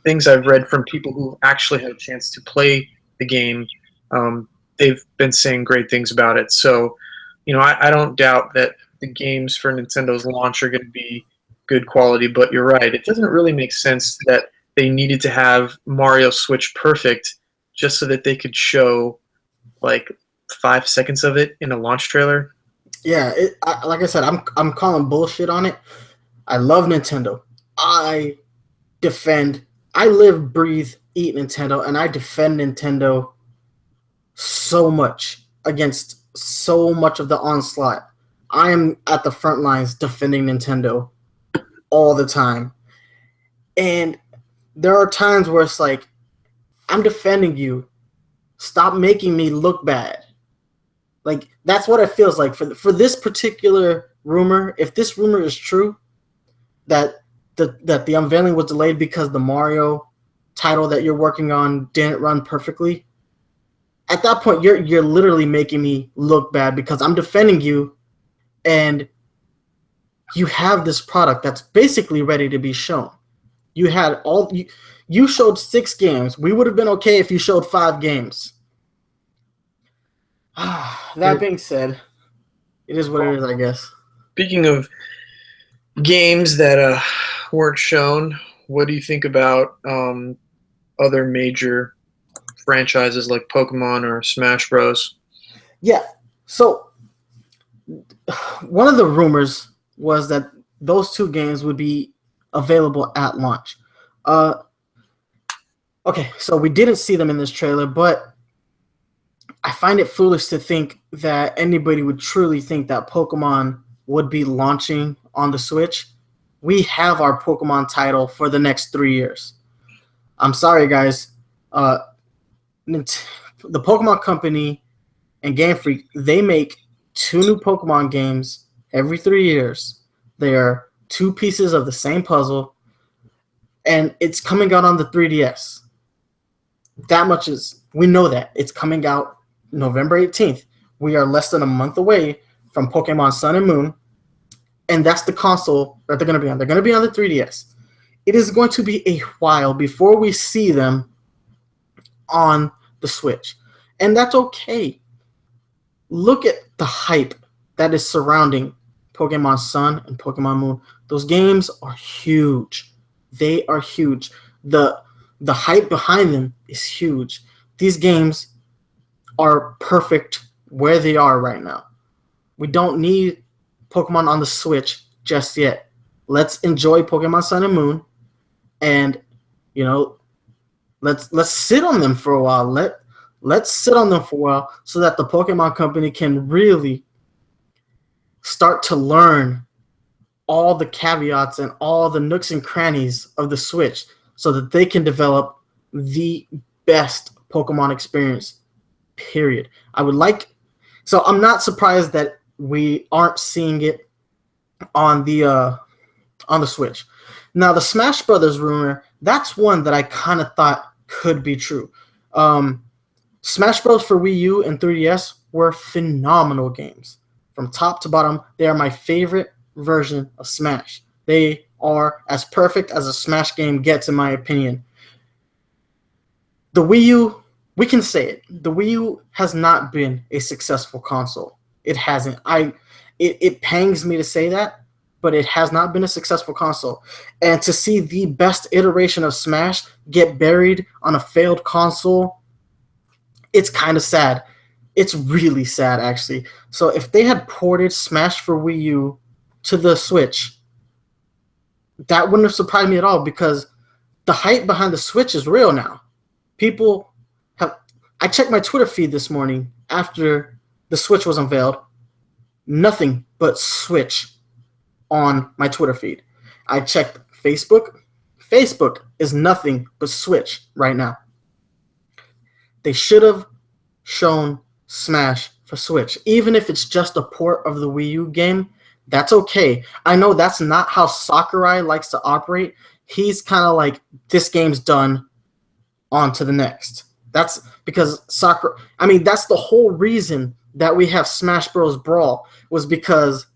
things I've read from people who actually had a chance to play the game, um, they've been saying great things about it. So, I don't doubt that the games for Nintendo's launch are going to be good quality, but you're right. It doesn't really make sense that they needed to have Mario Switch perfect just so that they could show like 5 seconds of it in a launch trailer. Yeah, like I said, I'm calling bullshit on it. I love Nintendo. I defend. I live, breathe, eat Nintendo, and I defend Nintendo so much against so much of the onslaught. I am at the front lines defending Nintendo all the time. And there are times where it's like, I'm defending you. Stop making me look bad. Like, that's what it feels like for this particular rumor. If this rumor is true, that the unveiling was delayed because the Mario title that you're working on didn't run perfectly, at that point you're literally making me look bad because I'm defending you, and you have this product that's basically ready to be shown. You showed 6 games. We would have been okay if you showed 5 games. That being said, it is what it is, I guess. Speaking of games that weren't shown, what do you think about other major franchises like Pokemon or Smash Bros? Yeah. So one of the rumors was that those 2 games would be available at launch. Okay, so we didn't see them in this trailer, but I find it foolish to think that anybody would truly think that Pokemon would be launching on the Switch. We have our Pokemon title for the next 3 years. I'm sorry, guys. The Pokemon Company and Game Freak, they make 2 new Pokemon games every 3 years. They are 2 pieces of the same puzzle, and it's coming out on the 3DS. That much is, we know that. It's coming out November 18th. We are less than a month away from Pokemon Sun and Moon, and that's the console that they're going to be on. They're going to be on the 3DS. It is going to be a while before we see them on the Switch, and that's okay. Look at the hype that is surrounding Pokemon Sun and Pokemon Moon. Those games are huge. They are huge. The hype behind them is huge. These games are perfect where they are right now. We don't need Pokemon on the Switch just yet. Let's enjoy Pokemon Sun and Moon, and let's sit on them for a while. Let's sit on them for a while so that the Pokemon Company can really start to learn all the caveats and all the nooks and crannies of the Switch so that they can develop the best Pokemon experience, period. So I'm not surprised that we aren't seeing it on the Switch. Now, the Smash Brothers rumor, that's one that I kind of thought could be true. Smash Bros. For Wii U and 3DS were phenomenal games. From top to bottom, they are my favorite version of Smash. They are as perfect as a Smash game gets, in my opinion. The Wii U, we can say it. The Wii U has not been a successful console. It hasn't. It pangs me to say that, but it has not been a successful console. And to see the best iteration of Smash get buried on a failed console, it's kind of sad. It's really sad, actually. So if they had ported Smash for Wii U to the Switch, that wouldn't have surprised me at all because the hype behind the Switch is real now. People have. I checked my Twitter feed this morning after the Switch was unveiled. Nothing but Switch on my Twitter feed. I checked Facebook. Facebook is nothing but Switch right now. They should have shown Smash for Switch. Even if it's just a port of the Wii U game, that's okay. I know that's not how Sakurai likes to operate. He's kind of like, this game's done, on to the next. That's because Sakurai... I mean, that's the whole reason that we have Smash Bros. Brawl, was because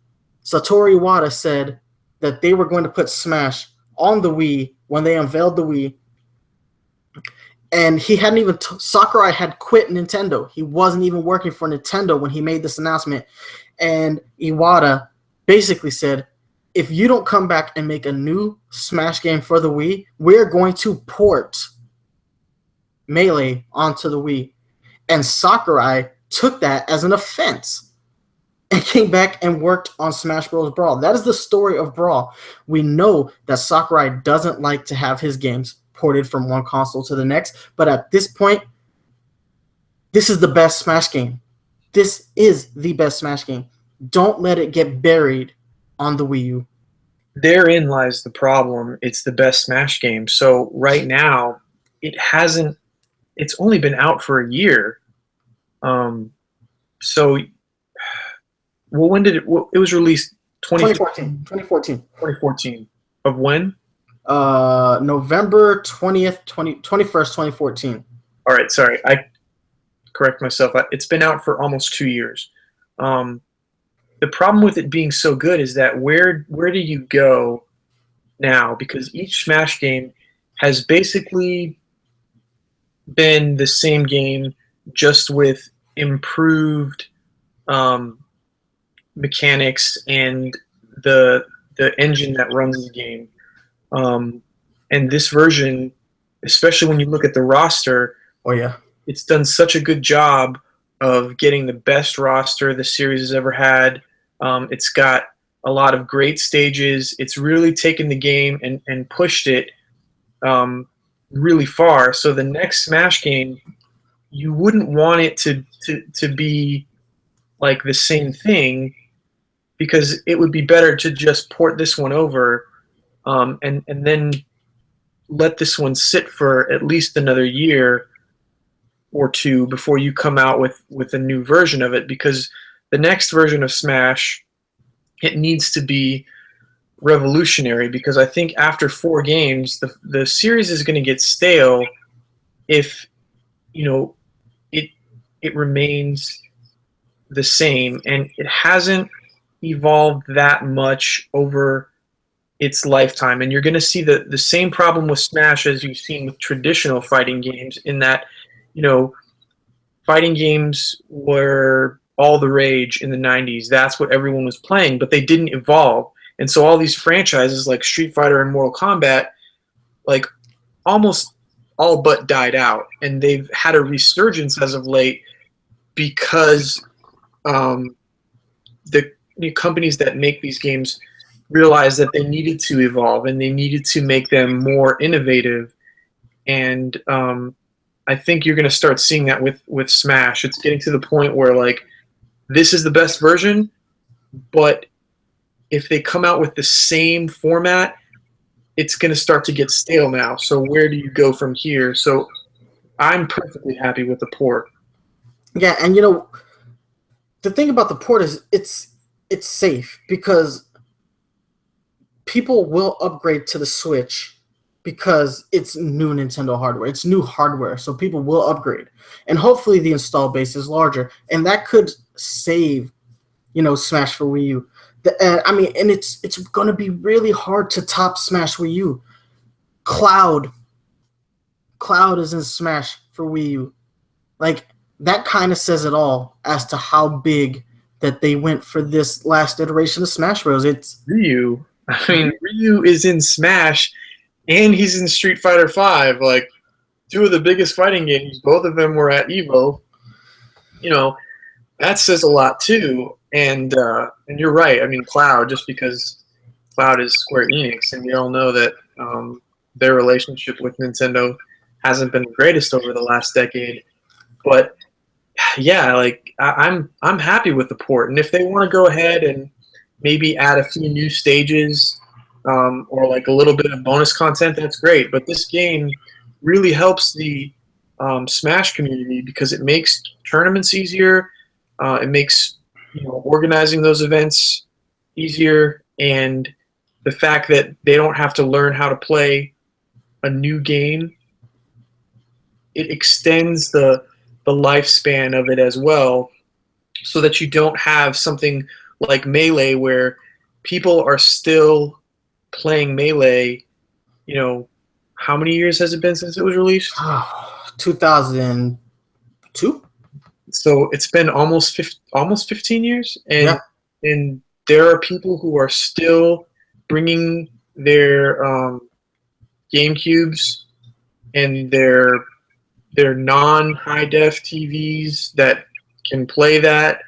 Satoru Iwata said that they were going to put Smash on the Wii when they unveiled the Wii, and he hadn't even Sakurai had quit Nintendo. He wasn't even working for Nintendo when he made this announcement, and Iwata basically said, if you don't come back and make a new Smash game for the Wii, we're going to port Melee onto the Wii. And Sakurai took that as an offense and came back and worked on Smash Bros. Brawl. That is the story of Brawl. We know that Sakurai doesn't like to have his games ported from one console to the next, but at this point, this is the best Smash game. This is the best Smash game. Don't let it get buried on the Wii U. Therein lies the problem. It's the best Smash game. So right now, it's only been out for a year. So, well, when did it was released? 2014. Of when? November 21st, 2014. All right, sorry. I correct myself. It's been out for almost 2 years. The problem with it being so good is that where do you go now? Because each Smash game has basically been the same game, just with improved mechanics and the engine that runs the game. And this version, especially when you look at the roster, oh yeah, it's done such a good job of getting the best roster the series has ever had. It's got a lot of great stages. It's really taken the game and pushed it really far. So the next Smash game, you wouldn't want it to be like the same thing, because it would be better to just port this one over and then let this one sit for at least another year or two before you come out with a new version of it, because the next version of Smash, it needs to be revolutionary, because I think after 4 games, the series is going to get stale if, you know, it remains the same, and it hasn't evolved that much over its lifetime. And you're going to see the same problem with Smash as you've seen with traditional fighting games, in that, you know, fighting games were all the rage in the 90s. That's what everyone was playing, but they didn't evolve. And so all these franchises like Street Fighter and Mortal Kombat, like, almost all but died out. And they've had a resurgence as of late because the companies that make these games realized that they needed to evolve and they needed to make them more innovative. And I think you're going to start seeing that with Smash. It's getting to the point where, like, this is the best version, but if they come out with the same format, it's going to start to get stale now. So where do you go from here? So I'm perfectly happy with the port. Yeah, and you know, the thing about the port is it's safe, because people will upgrade to the Switch because it's new Nintendo hardware. It's new hardware, so people will upgrade. And hopefully the install base is larger, and that could save, you know, Smash for Wii U. I mean, and it's going to be really hard to top Smash Wii U. Cloud is in Smash for Wii U. Like, that kind of says it all as to how big that they went for this last iteration of Smash Bros. It's Ryu. I mean, Ryu is in Smash, and he's in Street Fighter V. Like, 2 of the biggest fighting games. Both of them were at EVO. You know, that says a lot too. And you're right. I mean, Cloud, just because Cloud is Square Enix, and we all know that their relationship with Nintendo hasn't been the greatest over the last decade. But yeah, like I'm happy with the port, and if they want to go ahead and maybe add a few new stages or like a little bit of bonus content, that's great. But this game really helps the Smash community because it makes tournaments easier. It makes organizing those events easier, and the fact that they don't have to learn how to play a new game, it extends the lifespan of it as well, so that you don't have something like Melee where people are still playing Melee. You know, how many years has it been since it was released? 2002. So it's been almost 15 years, Yeah. and there are people who are still bringing their GameCubes and their non high def TVs that can play that,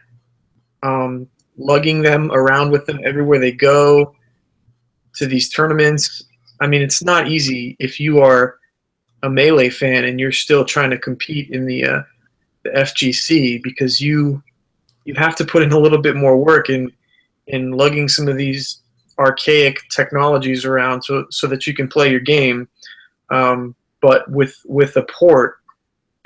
lugging them around with them everywhere they go to these tournaments. I mean, it's not easy if you are a Melee fan and you're still trying to compete in the FGC, because you have to put in a little bit more work in lugging some of these archaic technologies around so that you can play your game. But with a port,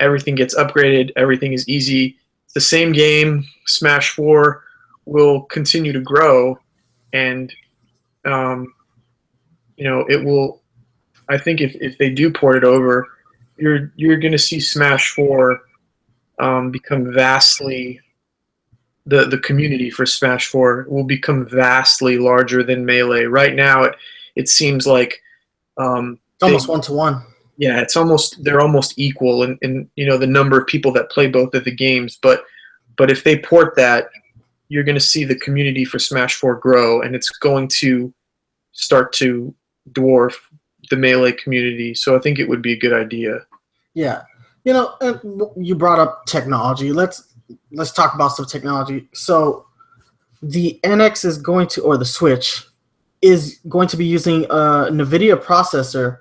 everything gets upgraded. Everything is easy. It's the same game. Smash 4 will continue to grow, and it will. I think if they do port it over, you're going to see Smash 4 become vastly. The community for Smash 4 will become vastly larger than Melee. Right now, it seems like It's almost 1-to-1. yeah, they're almost equal in the number of people that play both of the games. But if they port that, you're going to see the community for Smash 4 grow, and it's going to start to dwarf the Melee community. So I think it would be a good idea. Yeah. You brought up technology. Let's talk about some technology. So the NX is going to, or the Switch is going to be using a NVIDIA processor.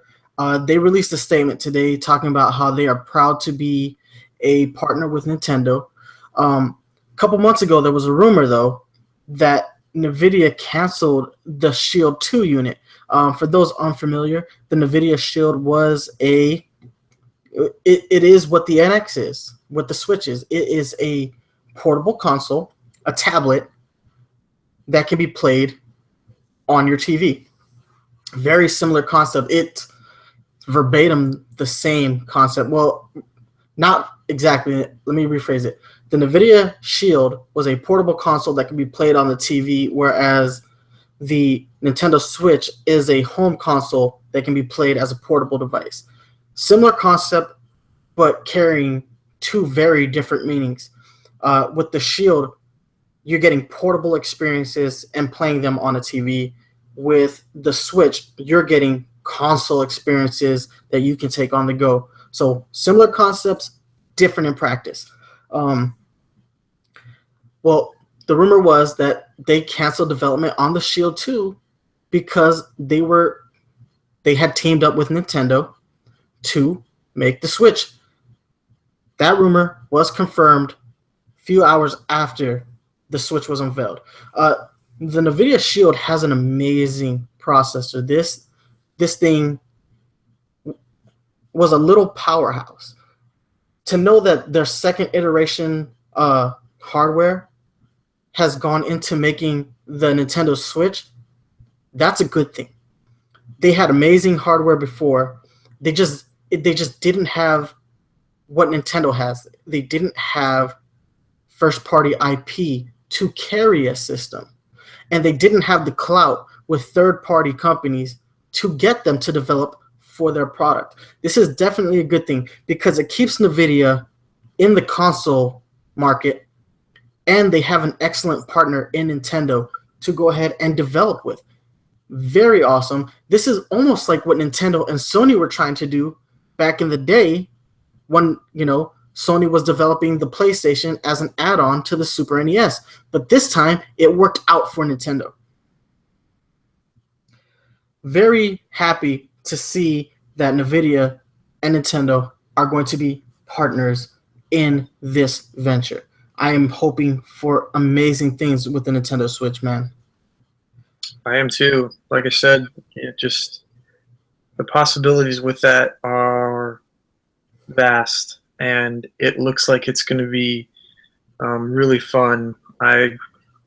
They released a statement today talking about how they are proud to be a partner with Nintendo. A couple months ago, there was a rumor, though, that NVIDIA canceled the Shield 2 unit. For those unfamiliar, the NVIDIA Shield was it is what the NX is, what the Switch is. It is a portable console, a tablet that can be played on your TV. Very similar concept. It's verbatim the same concept. Well, not exactly. Let me rephrase it. The NVIDIA Shield was a portable console that can be played on the TV, whereas the Nintendo Switch is a home console that can be played as a portable device. Similar concept, but carrying two very different meanings. With the Shield, you're getting portable experiences and playing them on a TV. With the Switch, you're getting console experiences that you can take on the go. So similar concepts, different in practice. Well, the rumor was that they canceled development on the Shield 2 because they had teamed up with Nintendo to make the Switch. That rumor was confirmed a few hours after the Switch was unveiled. The NVIDIA Shield has an amazing processor. This thing was a little powerhouse. To know that their second iteration hardware has gone into making the Nintendo Switch, that's a good thing. They had amazing hardware before. They just didn't have what Nintendo has. They didn't have first-party IP to carry a system. And they didn't have the clout with third-party companies to get them to develop for their product. This is definitely a good thing because it keeps NVIDIA in the console market, and they have an excellent partner in Nintendo to go ahead and develop with. Very awesome. This is almost like what Nintendo and Sony were trying to do back in the day when, Sony was developing the PlayStation as an add-on to the Super NES, but this time it worked out for Nintendo. Very happy to see that Nvidia and Nintendo are going to be partners in this venture. I am hoping for amazing things with the Nintendo Switch, man. I am too. Like I said, it just the possibilities with that are vast, and it looks like it's going to be really fun. I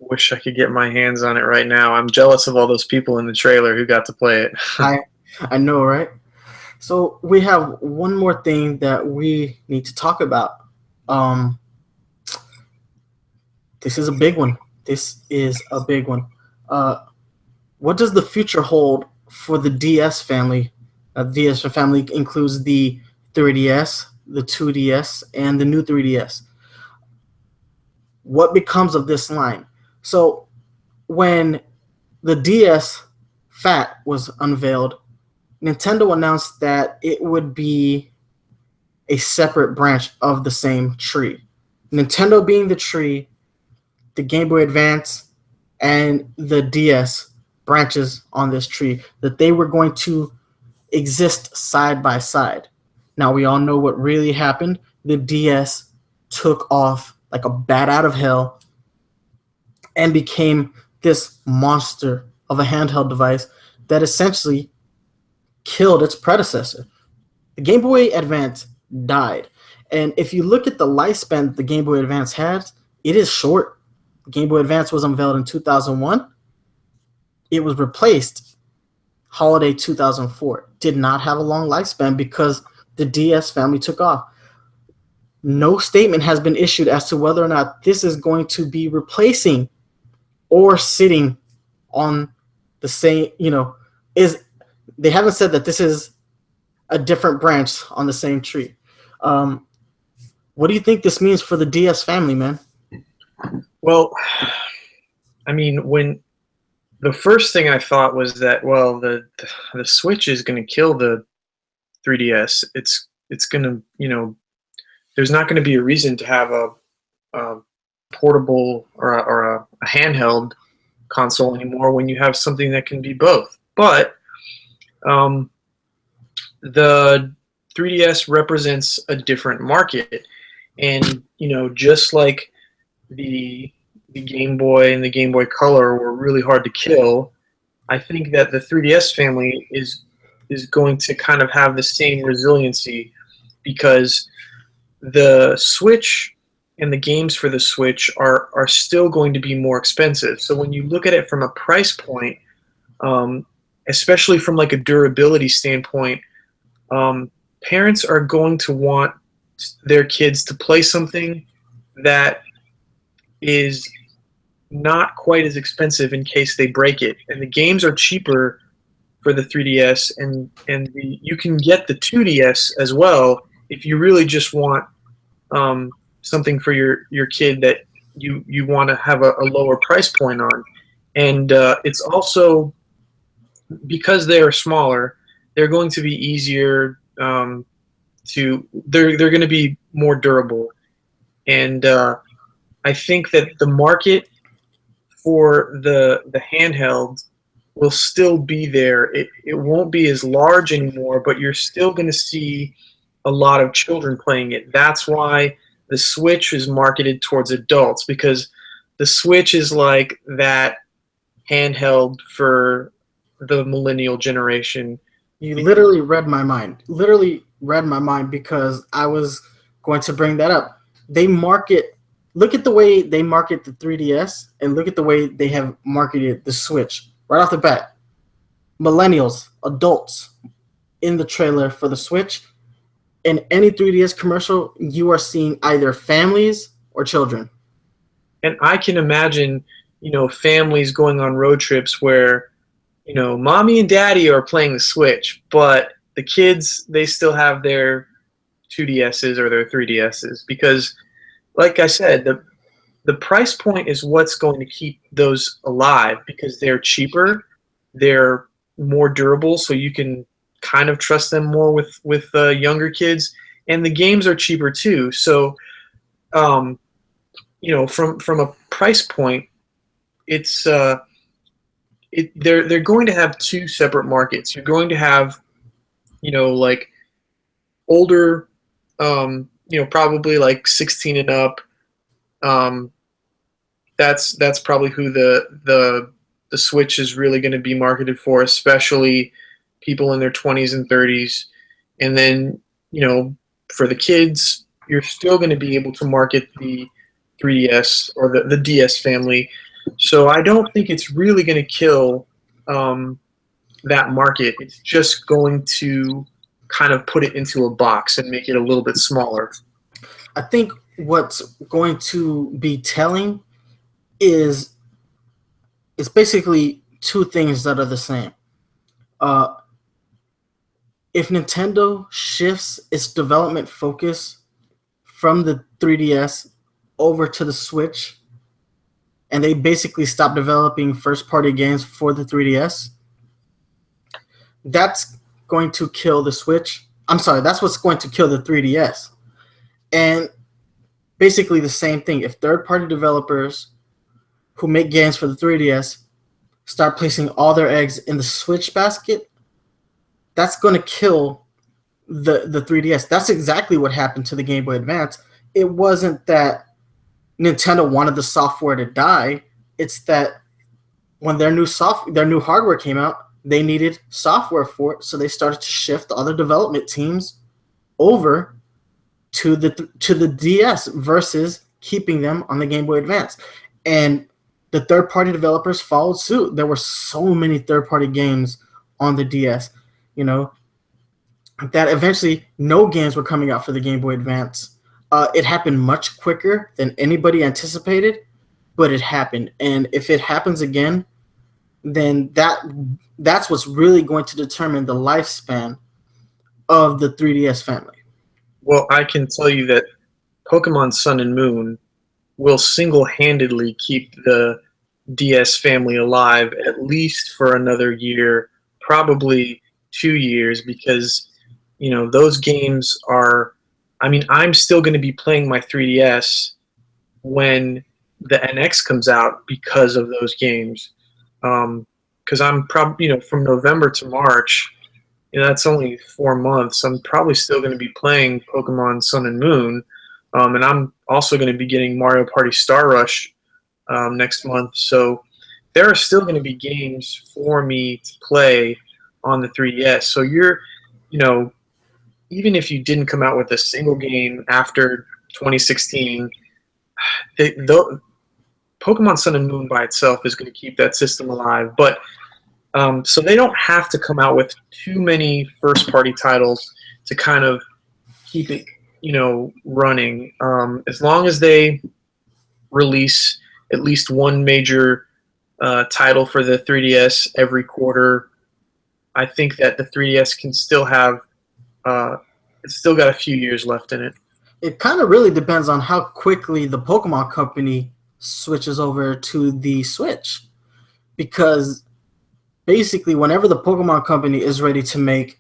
wish I could get my hands on it right now. I'm jealous of all those people in the trailer who got to play it. I I know, right? So we have one more thing that we need to talk about. Um, this is a big one. This is a big one. Uh, what does the future hold for the DS family? DS family includes the 3DS, the 2DS, and the new 3DS. What becomes of this line? So when the DS Fat was unveiled, Nintendo announced that it would be a separate branch of the same tree. Nintendo being the tree, the Game Boy Advance, and the DS branches on this tree, that they were going to exist side by side. Now, we all know what really happened. The DS took off like a bat out of hell and became this monster of a handheld device that essentially killed its predecessor. The Game Boy Advance died. And if you look at the lifespan the Game Boy Advance has, it is short. The Game Boy Advance was unveiled in 2001. It was replaced holiday 2004. Did not have a long lifespan because the DS family took off. No statement has been issued as to whether or not this is going to be replacing or sitting on the same, is they haven't said that this is a different branch on the same tree. What do you think this means for the DS family, man? Well, I mean, when the first thing I thought was that, well, the Switch is going to kill the 3DS. It's going to, there's not going to be a reason to have a portable or a handheld console anymore when you have something that can be both. But the 3DS represents a different market, and just like the Game Boy and the Game Boy Color were really hard to kill, I think that the 3DS family is going to kind of have the same resiliency, because the Switch and the games for the Switch are still going to be more expensive. So when you look at it from a price point, especially from like a durability standpoint, parents are going to want their kids to play something that is not quite as expensive in case they break it. And the games are cheaper for the 3DS, and you can get the 2DS as well if you really just want something for your kid that you want to have a lower price point on. And it's also, because they are smaller, they're going to be easier they're going to be more durable. And I think that the market for the handheld will still be there. It won't be as large anymore, but you're still going to see a lot of children playing it. That's why the Switch is marketed towards adults, because the Switch is like that handheld for the millennial generation. You literally read my mind. Literally read my mind, because I was going to bring that up. Look at the way they market the 3DS and look at the way they have marketed the Switch. Right off the bat, millennials, adults in the trailer for the Switch. In any 3DS commercial, you are seeing either families or children. And I can imagine, families going on road trips where, mommy and daddy are playing the Switch, but the kids, they still have their 2DSs or their 3DSs, because, like I said, the price point is what's going to keep those alive, because they're cheaper, they're more durable, so you can kind of trust them more with younger kids, and the games are cheaper too. So, um, from a price point, it's they're going to have two separate markets. You're going to have, like older, probably like 16 and up. Um, that's probably who the Switch is really going to be marketed for, especially people in their 20s and 30s. And then, for the kids, you're still going to be able to market the 3DS or the DS family. So I don't think it's really going to kill um, that market. It's just going to kind of put it into a box and make it a little bit smaller. I think what's going to be telling is it's basically two things that are the same. Uh, if Nintendo shifts its development focus from the 3DS over to the Switch, and they basically stop developing first-party games for the 3DS, that's going to kill the Switch. I'm sorry, that's what's going to kill the 3DS. And basically the same thing. If third-party developers who make games for the 3DS start placing all their eggs in the Switch basket, that's going to kill the 3DS. That's exactly what happened to the Game Boy Advance. It wasn't that Nintendo wanted the software to die. It's that when their new hardware came out, they needed software for it, so they started to shift all the development teams over to the DS versus keeping them on the Game Boy Advance. And the third-party developers followed suit. There were so many third-party games on the DS, that eventually no games were coming out for the Game Boy Advance. It happened much quicker than anybody anticipated, but it happened. And if it happens again, then that's what's really going to determine the lifespan of the 3DS family. Well, I can tell you that Pokemon Sun and Moon will single-handedly keep the DS family alive at least for another year, probably 2 years, because those games are. I mean, I'm still going to be playing my 3DS when the NX comes out because of those games. Because I'm probably from November to March. That's only 4 months. I'm probably still going to be playing Pokemon Sun and Moon, and I'm also going to be getting Mario Party Star Rush next month. So there are still going to be games for me to play on the 3DS. So even if you didn't come out with a single game after 2016, Pokemon Sun and Moon by itself is going to keep that system alive. But so they don't have to come out with too many first-party titles to kind of keep it, running. As long as they release at least one major title for the 3DS every quarter, I think that the 3DS can still have it's still got a few years left in it. It kind of really depends on how quickly the Pokemon Company switches over to the Switch, because basically whenever the Pokemon Company is ready to make,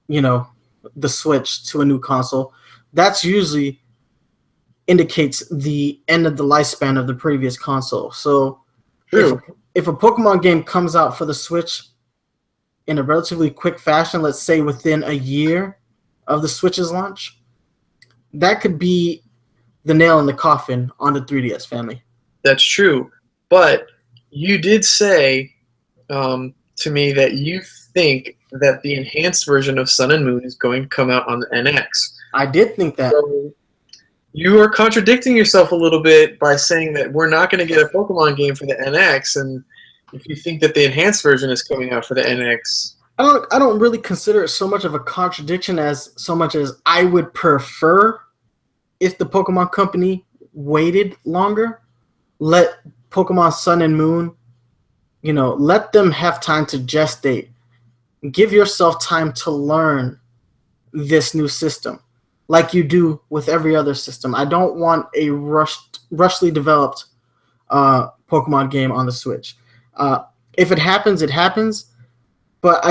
the switch to a new console, that's usually indicates the end of the lifespan of the previous console. So if a Pokemon game comes out for the Switch in a relatively quick fashion, let's say within a year of the Switch's launch, that could be the nail in the coffin on the 3DS family. That's true. But you did say to me that you think that the enhanced version of Sun and Moon is going to come out on the NX. I did think that. So you are contradicting yourself a little bit by saying that we're not going to get a Pokemon game for the NX, and if you think that the enhanced version is coming out for the NX. I don't really consider it so much of a contradiction as so much as I would prefer if the Pokemon Company waited longer, let Pokemon Sun and Moon, let them have time to gestate. Give yourself time to learn this new system like you do with every other system. I don't want a rushly developed Pokemon game on the Switch. If it happens, it happens. But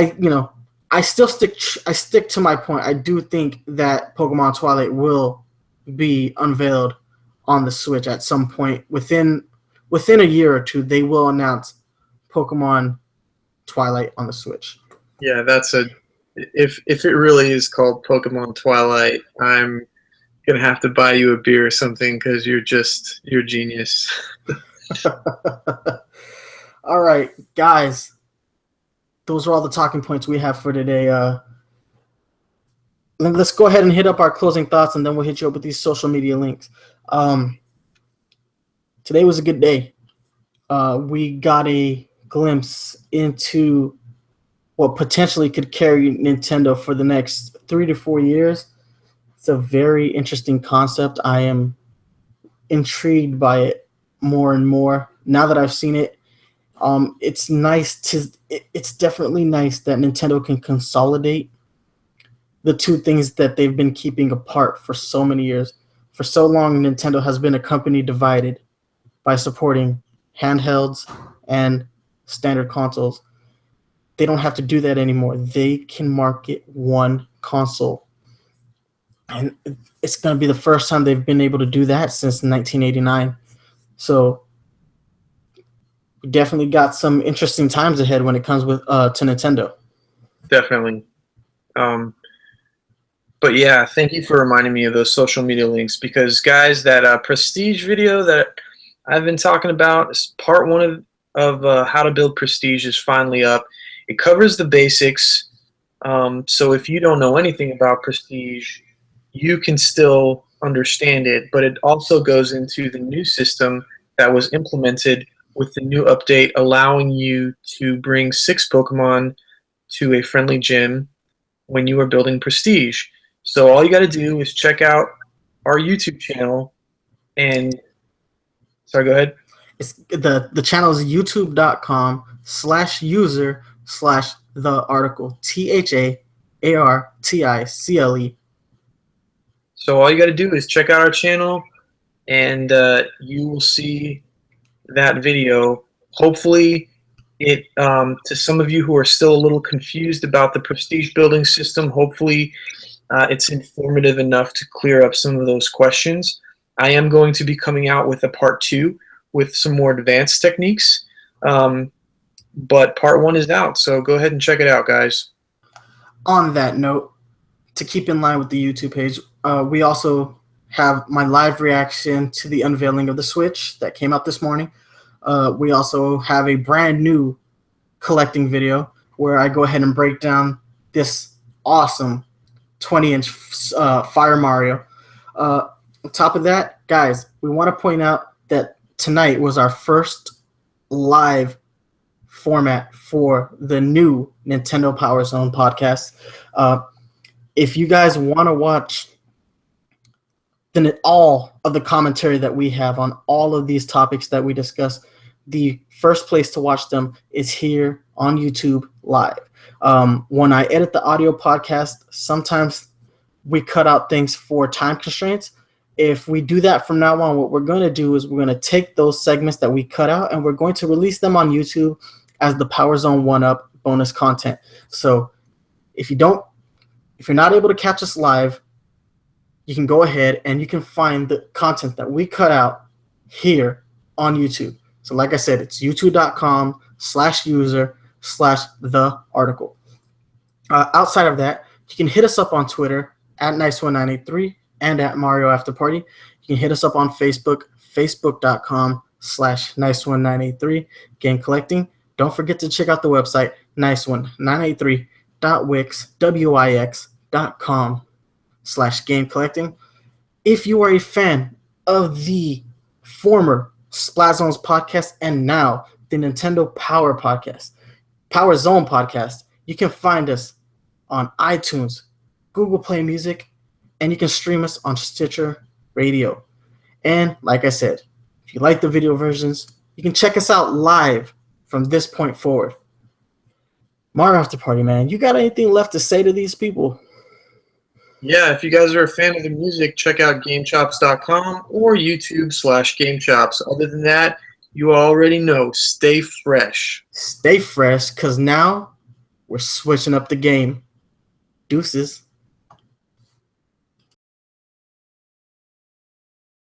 I stick to my point. I do think that Pokemon Twilight will be unveiled on the Switch at some point within a year or two. They will announce Pokemon Twilight on the Switch. Yeah, that's a if it really is called Pokemon Twilight, I'm gonna have to buy you a beer or something because you're genius. All right, guys. Those are all the talking points we have for today. Let's go ahead and hit up our closing thoughts, and then we'll hit you up with these social media links. Um, Today was a good day. We got a glimpse into what potentially could carry Nintendo for the next 3 to 4 years. It's a very interesting concept. I am intrigued by it more and more now that I've seen it. It's nice to. It's definitely nice that Nintendo can consolidate the two things that they've been keeping apart for so many years. For so long, Nintendo has been a company divided by supporting handhelds and standard consoles. They don't have to do that anymore. They can market one console. And it's going to be the first time they've been able to do that since 1989. So we definitely got some interesting times ahead when it comes with to Nintendo. Definitely. But yeah, thank you for reminding me of those social media links because, guys, that Prestige video that I've been talking about is part one of how to build Prestige is finally up. It covers the basics. So if you don't know anything about Prestige, you can still understand it, but it also goes into the new system that was implemented with the new update, allowing you to bring 6 Pokemon to a friendly gym when you are building Prestige. So all you got to do is check out our YouTube channel and sorry, go ahead. It's the channel is youtube.com/user/the article THAARTICLE. So all you got to do is check out our channel and you will see that video. Hopefully it to some of you who are still a little confused about the Prestige building system, hopefully it's informative enough to clear up some of those questions. I am going to be coming out with a part 2 with some more advanced techniques, but part 1 is out, so go ahead and check it out, guys. On that note, to keep in line with the YouTube page, we also have my live reaction to the unveiling of the Switch that came out this morning. We also have a brand new collecting video where I go ahead and break down this awesome 20-inch Fire Mario. On top of that, guys, we want to point out that tonight was our first live format for the new Nintendo PowerZone podcast. If you guys want to watch all of the commentary that we have on all of these topics that we discuss, the first place to watch them is here on YouTube live. When I edit the audio podcast, sometimes we cut out things for time constraints. If we do that from now on, what we're going to do is we're going to take those segments that we cut out and we're going to release them on YouTube as the PowerZone 1-Up bonus content. So if you're not able to catch us live, you can go ahead and you can find the content that we cut out here on YouTube. So like I said, it's youtube.com/user/the article. Outside of that, you can hit us up on Twitter at Nice1983 and at Mario After Party. You can hit us up on Facebook, facebook.com/Nice1983 Game Collecting. Don't forget to check out the website, nice1983.wix.com/game collecting. If you are a fan of the former Splazzones podcast and now the Nintendo PowerZone podcast, you can find us on iTunes, Google Play Music, and you can stream us on Stitcher Radio. And like I said, if you like the video versions, you can check us out live from this point forward. Mario After Party, man, you got anything left to say to these people? Yeah, if you guys are a fan of the music, check out GameChops.com or YouTube/GameChops. Other than that, you already know, stay fresh. Stay fresh, because now We're switching up the game. Deuces.